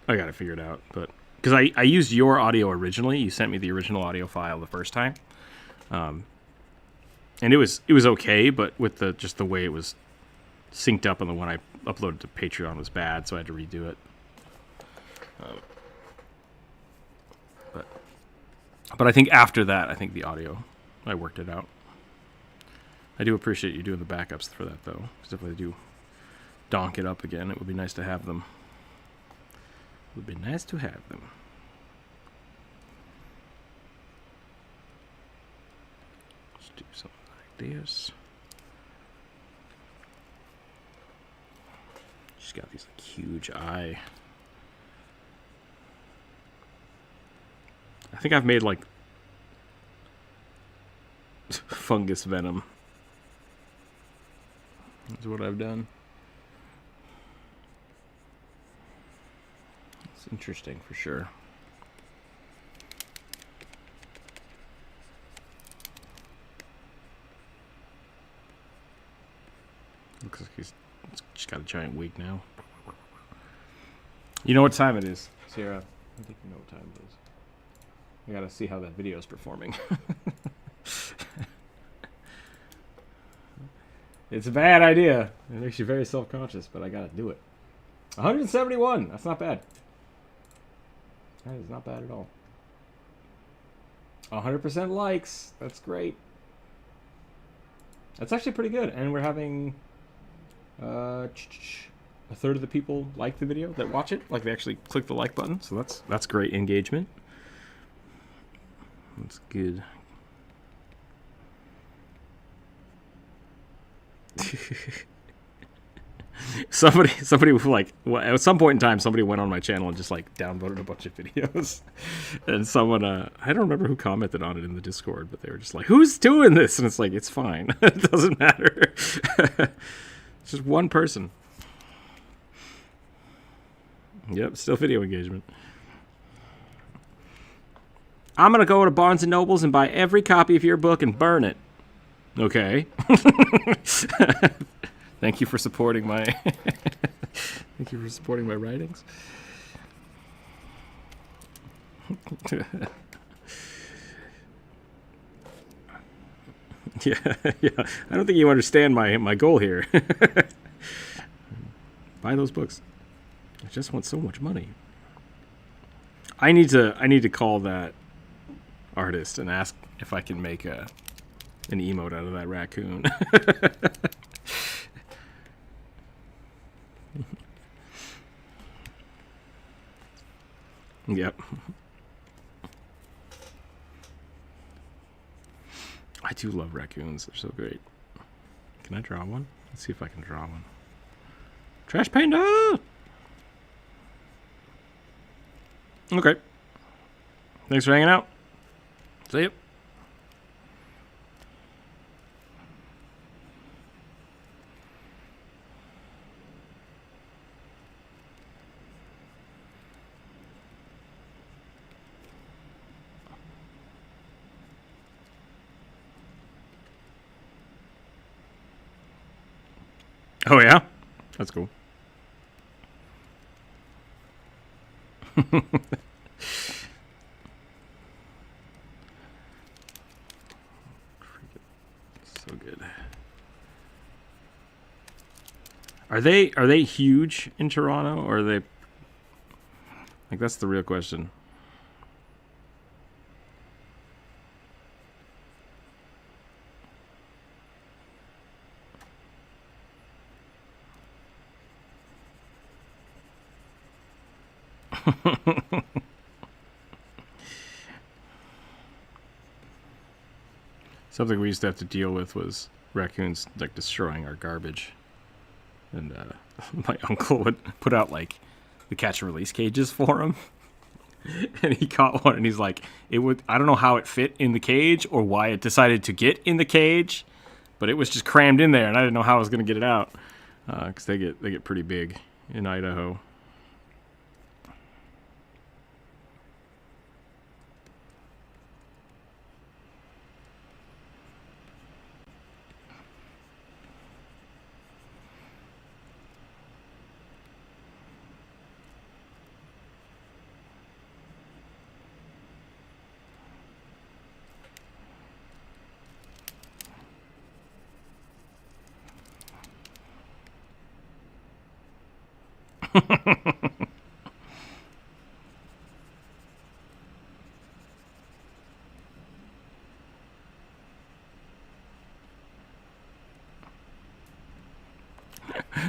I got it figured out, but because I used your audio originally. You sent me the original audio file the first time, and it was okay, but with the way it was synced up, and the one I uploaded to Patreon was bad, so I had to redo it. But I think after that, I think the audio, I worked it out. I do appreciate you doing the backups for that, though, because if I do donk it up again, it would be nice to have them. It would be nice to have them. Let's do something like this. She's got these like, huge eye. I think I've made like fungus venom. That's what I've done. It's interesting for sure. Looks like he's got a giant wig now. You know what time it is, Sarah? I think you know what time it is. I gotta see how that video is performing. It's a bad idea. It makes you very self-conscious, but I gotta do it. 171. That's not bad. That is not bad at all. 100% likes. That's great. That's actually pretty good. And we're having a third of the people like the video that watch it. Like they actually click the like button. So that's great engagement. That's good. somebody like, well, at some point in time somebody went on my channel and just like downloaded a bunch of videos, and someone I don't remember who commented on it in the Discord, but they were just like, who's doing this? And it's like, it's fine. It doesn't matter. It's just one person. Yep, still video engagement. I'm gonna go to Barnes & Nobles and buy every copy of your book and burn it. Okay. Thank you for supporting my thank you for supporting my writings. Yeah. I don't think you understand my goal here. Buy those books. I just want so much money. I need to call that artist and ask if I can make an emote out of that raccoon. Yep. I do love raccoons. They're so great. Can I draw one? Let's see if I can draw one. Trash panda! Okay. Thanks for hanging out. See ya. Oh, yeah? That's cool. So good. Are they huge in Toronto, or are they, like, that's the real question. Something we used to have to deal with was raccoons, like, destroying our garbage. And my uncle would put out, like, the catch and release cages for him. And he caught one, and he's like, I don't know how it fit in the cage or why it decided to get in the cage, but it was just crammed in there, and I didn't know how I was going to get it out, because they get pretty big in Idaho.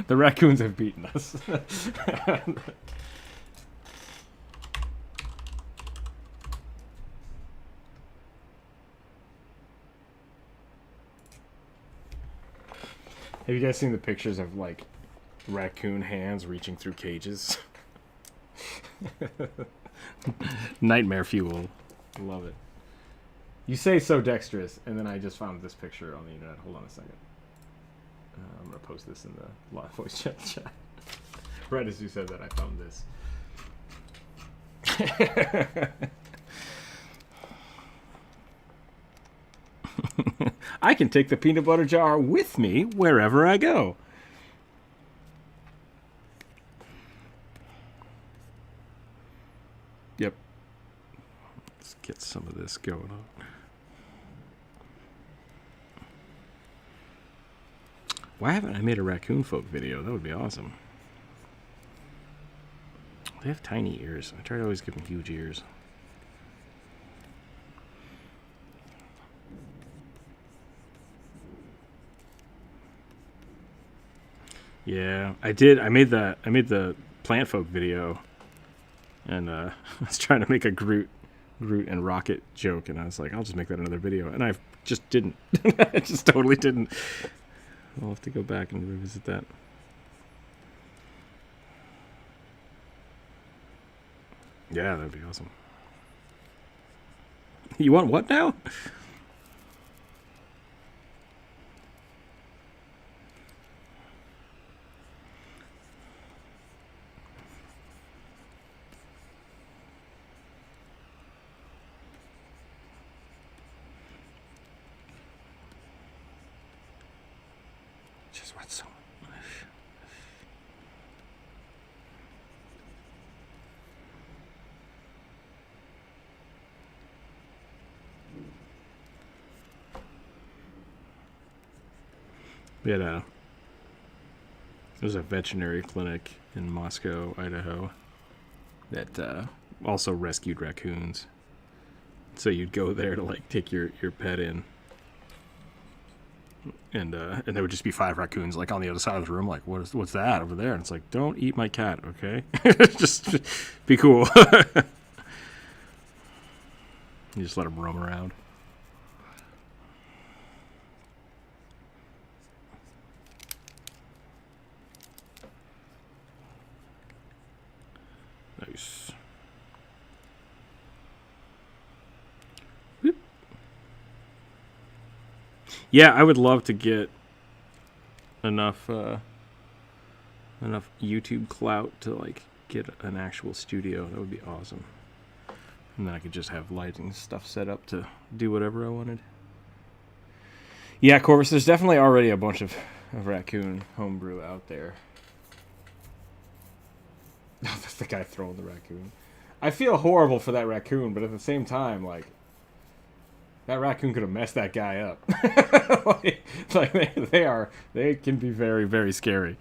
The raccoons have beaten us. Have you guys seen the pictures of, like, raccoon hands reaching through cages? Nightmare fuel. Love it. You say so dexterous, and then I just found this picture on the internet. Hold on a second. I'm going to post this in the live voice chat. Right as you said that, I found this. I can take the peanut butter jar with me wherever I go. Yep. Let's get some of this going on. Why haven't I made a raccoon folk video? That would be awesome. They have tiny ears. I try to always give them huge ears. Yeah, I did. I made the plant folk video, and I was trying to make a Groot and Rocket joke, and I was like, I'll just make that another video, and I just didn't. I just totally didn't. I'll have to go back and revisit that. Yeah, that'd be awesome. You want what now? Just want some. There's a veterinary clinic in Moscow, Idaho, that also rescued raccoons. So you'd go there to, like, take your pet in, and there would just be 5 raccoons, like, on the other side of the room, like, what's that over there? And it's like, don't eat my cat, okay? Just be cool. You just let them roam around. Nice. Whoop. Yeah, I would love to get enough enough YouTube clout to like get an actual studio. That would be awesome. And then I could just have lighting stuff set up to do whatever I wanted. Yeah, Corvus, there's definitely already a bunch of raccoon homebrew out there. That's the guy throwing the raccoon. I feel horrible for that raccoon, but at the same time, like, that raccoon could have messed that guy up. They can be very, very scary.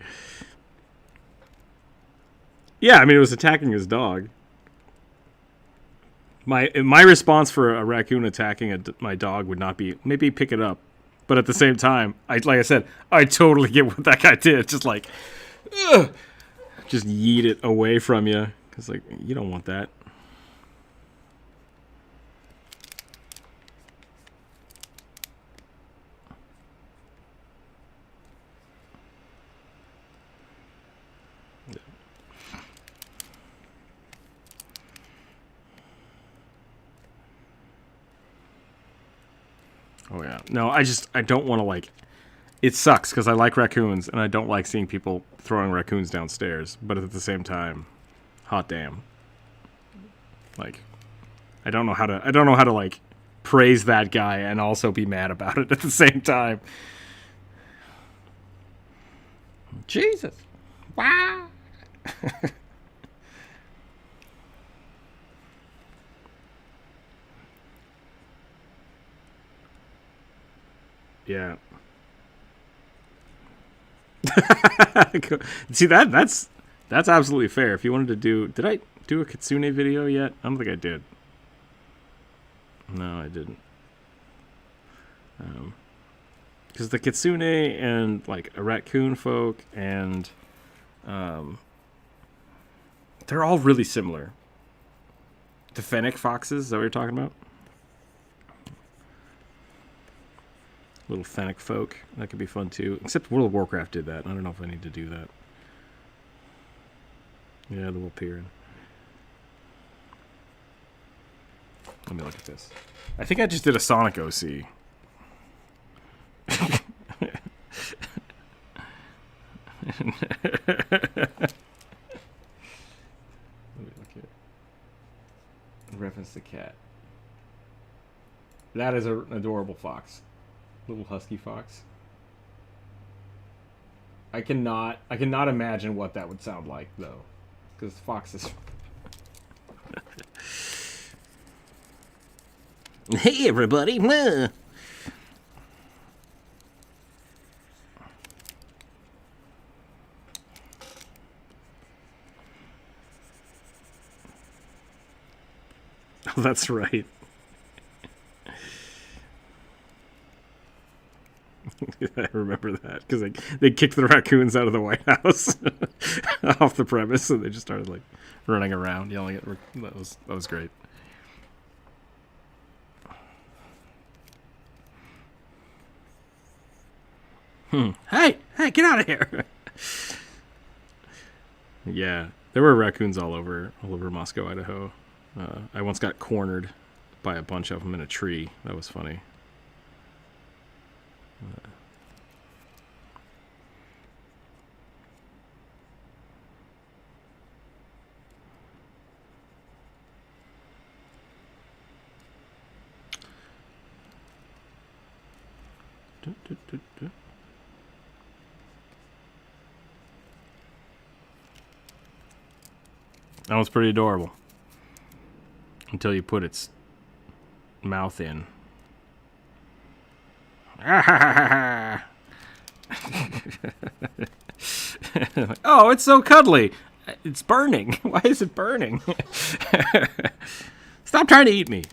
Yeah, I mean, it was attacking his dog. My response for a raccoon attacking my dog would not be maybe pick it up, but at the same time, like I said, I totally get what that guy did. Just like, ugh, just yeet it away from you, because like you don't want that. Oh yeah. No, I don't want to like... It sucks because I like raccoons and I don't like seeing people throwing raccoons downstairs. But at the same time, hot damn. Like, I don't know how to like praise that guy and also be mad about it at the same time. Jesus. Wow. Yeah. See, that's absolutely fair. If you wanted to do... Did I do a Kitsune video yet? I don't think I did. No, I didn't. Because the Kitsune and, like, a raccoon folk and... they're all really similar. The fennec foxes, is that what you're talking about? Little fennec folk. That could be fun too. Except World of Warcraft did that. I don't know if I need to do that. Yeah, the Wolpiran. Let me look at this. I think I just did a Sonic OC. Let me look here. Reference the cat. That is an adorable fox. Little husky fox. I cannot imagine what that would sound like though, because foxes. Hey everybody! Oh, that's right. I remember that because they kicked the raccoons out of the White House off the premise, and they just started like running around yelling at. That was great. Hey, get out of here! Yeah, there were raccoons all over Moscow, Idaho. I once got cornered by a bunch of them in a tree. That was funny. That was pretty adorable. Until you put its mouth in. Oh, it's so cuddly. It's burning. Why is it burning? Stop trying to eat me.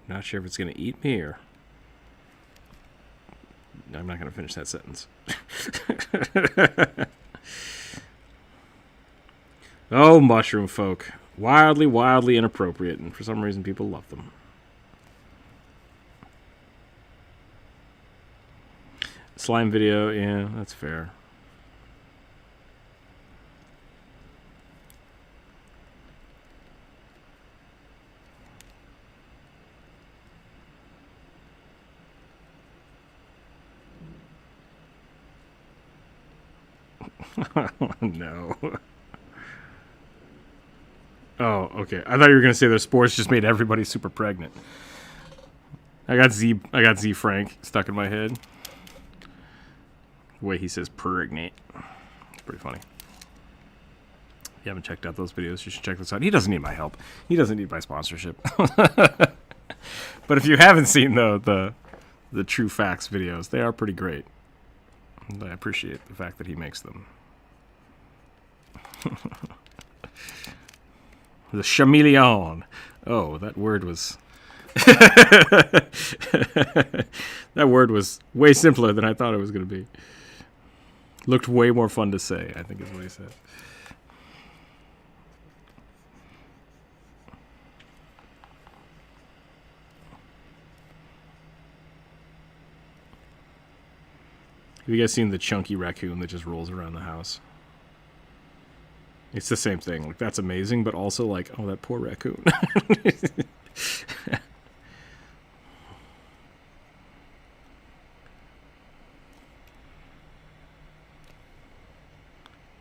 Not sure if it's going to eat me or... I'm not going to finish that sentence. Oh, mushroom folk. Wildly, wildly inappropriate, and for some reason people love them. Slime video, yeah, that's fair. No. Oh, okay. I thought you were gonna say their sports just made everybody super pregnant. I got Z Frank stuck in my head. The way he says pregnant. It's pretty funny. If you haven't checked out those videos, you should check this out. He doesn't need my help. He doesn't need my sponsorship. But if you haven't seen the True Facts videos, they are pretty great. And I appreciate the fact that he makes them. The chameleon. Oh, that word was... that word was way simpler than I thought it was going to be. Looked way more fun to say, I think is what he said. Have you guys seen the chunky raccoon that just rolls around the house? It's the same thing. Like, that's amazing, but also like, oh, that poor raccoon.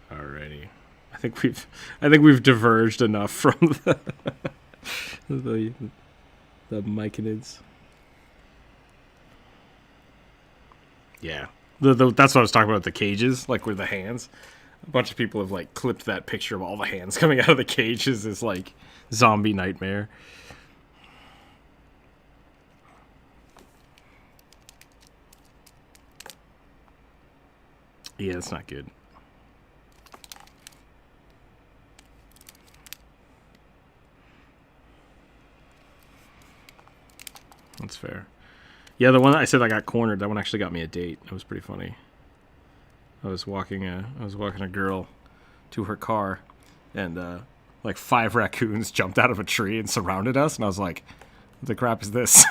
Alrighty. I think we've diverged enough from the myconids. Yeah. That's what I was talking about, the cages, like with the hands. A bunch of people have like clipped that picture of all the hands coming out of the cages as like zombie nightmare. Yeah, it's not good. That's fair. Yeah, the one that I said I got cornered, that one actually got me a date. That was pretty funny. I was walking a girl to her car, and like 5 raccoons jumped out of a tree and surrounded us, and I was like, "What the crap is this?"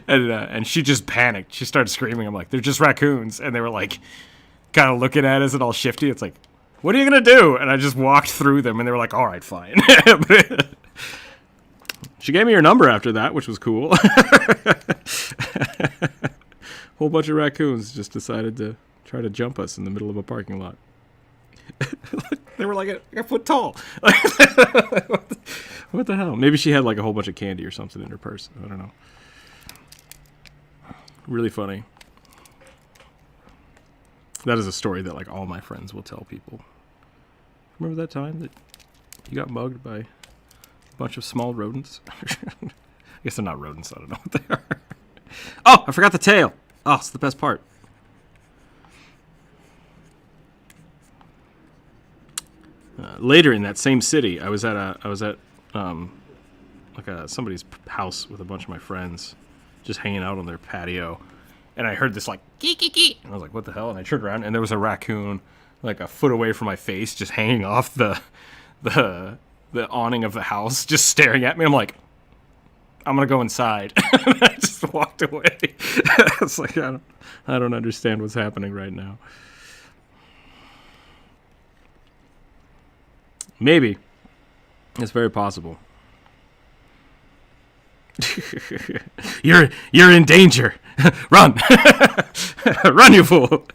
and she just panicked. She started screaming. I'm like, "They're just raccoons," and they were like, kind of looking at us and all shifty. It's like, "What are you gonna do?" And I just walked through them, and they were like, "All right, fine." She gave me her number after that, which was cool. Whole bunch of raccoons just decided to try to jump us in the middle of a parking lot. They were like a foot tall. What the hell? Maybe she had like a whole bunch of candy or something in her purse. I don't know. Really funny. That is a story that like all my friends will tell people. Remember that time that you got mugged by a bunch of small rodents? I guess they're not rodents. I don't know what they are. Oh, I forgot the tail. Oh, it's the best part. Later in that same city, I was at somebody's house with a bunch of my friends, just hanging out on their patio, and I heard this like gee gee gee, and I was like, "What the hell?" And I turned around, and there was a raccoon like a foot away from my face, just hanging off the awning of the house, just staring at me. I'm like, "I'm gonna go inside." And I just walked away. It's like I don't understand what's happening right now. Maybe. It's very possible. You're in danger. Run. Run, you fool.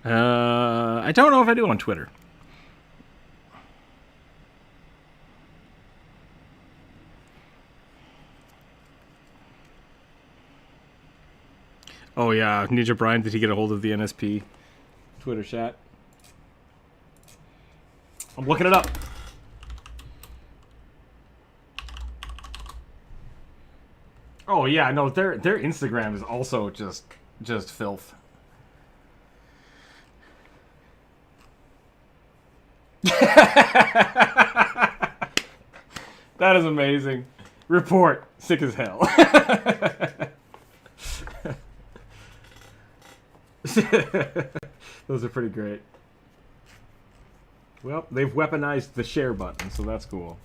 I don't know if I do on Twitter. Oh yeah, Ninja Brian, did he get a hold of the NSP Twitter chat? I'm looking it up. Oh yeah, no, their Instagram is also just filth. That is amazing. Report. Sick as hell. Those are pretty great. Well, they've weaponized the share button, so that's cool.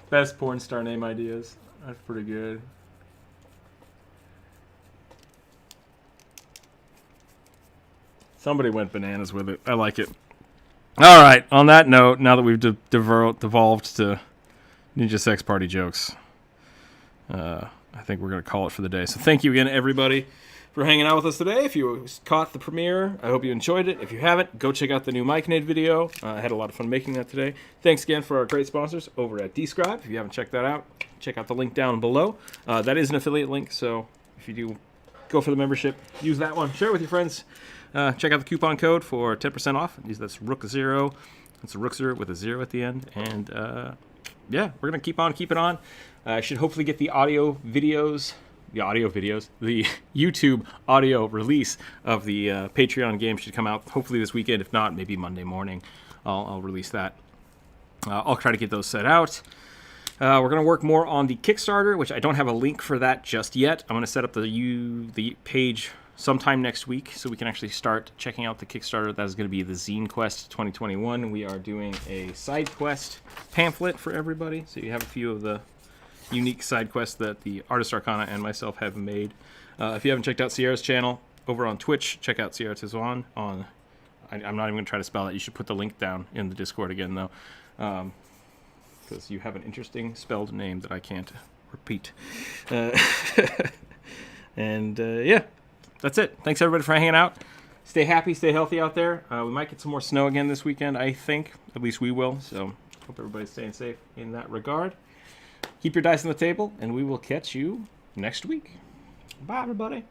Best porn star name ideas. That's pretty good. Somebody went bananas with it. I like it. All right. On that note, now that we've devolved to Ninja Sex Party jokes, I think we're going to call it for the day. So thank you again, everybody, for hanging out with us today. If you caught the premiere, I hope you enjoyed it. If you haven't, go check out the new MicNade video. I had a lot of fun making that today. Thanks again for our great sponsors over at Describe. If you haven't checked that out, check out the link down below. That is an affiliate link, so if you do go for the membership, use that one. Share it with your friends. Check out the coupon code for 10% off. That's Rookzer0. It's a Rookzer with a 0 at the end. And yeah, we're going to keep on keeping on. I should hopefully get the the YouTube audio release of the Patreon game should come out hopefully this weekend. If not, maybe Monday morning. I'll release that. I'll try to get those set out. We're going to work more on the Kickstarter, which I don't have a link for that just yet. I'm going to set up the page sometime next week so we can actually start checking out the Kickstarter. That is going to be the Zine Quest 2021. We are doing a side quest pamphlet for everybody, so you have a few of the unique side quests that the Artist Arcana and myself have made. If you haven't checked out Sierra's channel over on Twitch, check out Sierra Tizwan on... I'm not even going to try to spell that. You should put the link down in the Discord again, though, because you have an interesting spelled name that I can't repeat. And yeah, that's it. Thanks, everybody, for hanging out. Stay happy, stay healthy out there. We might get some more snow again this weekend, I think. At least we will, so hope everybody's staying safe in that regard. Keep your dice on the table, and we will catch you next week. Bye, everybody.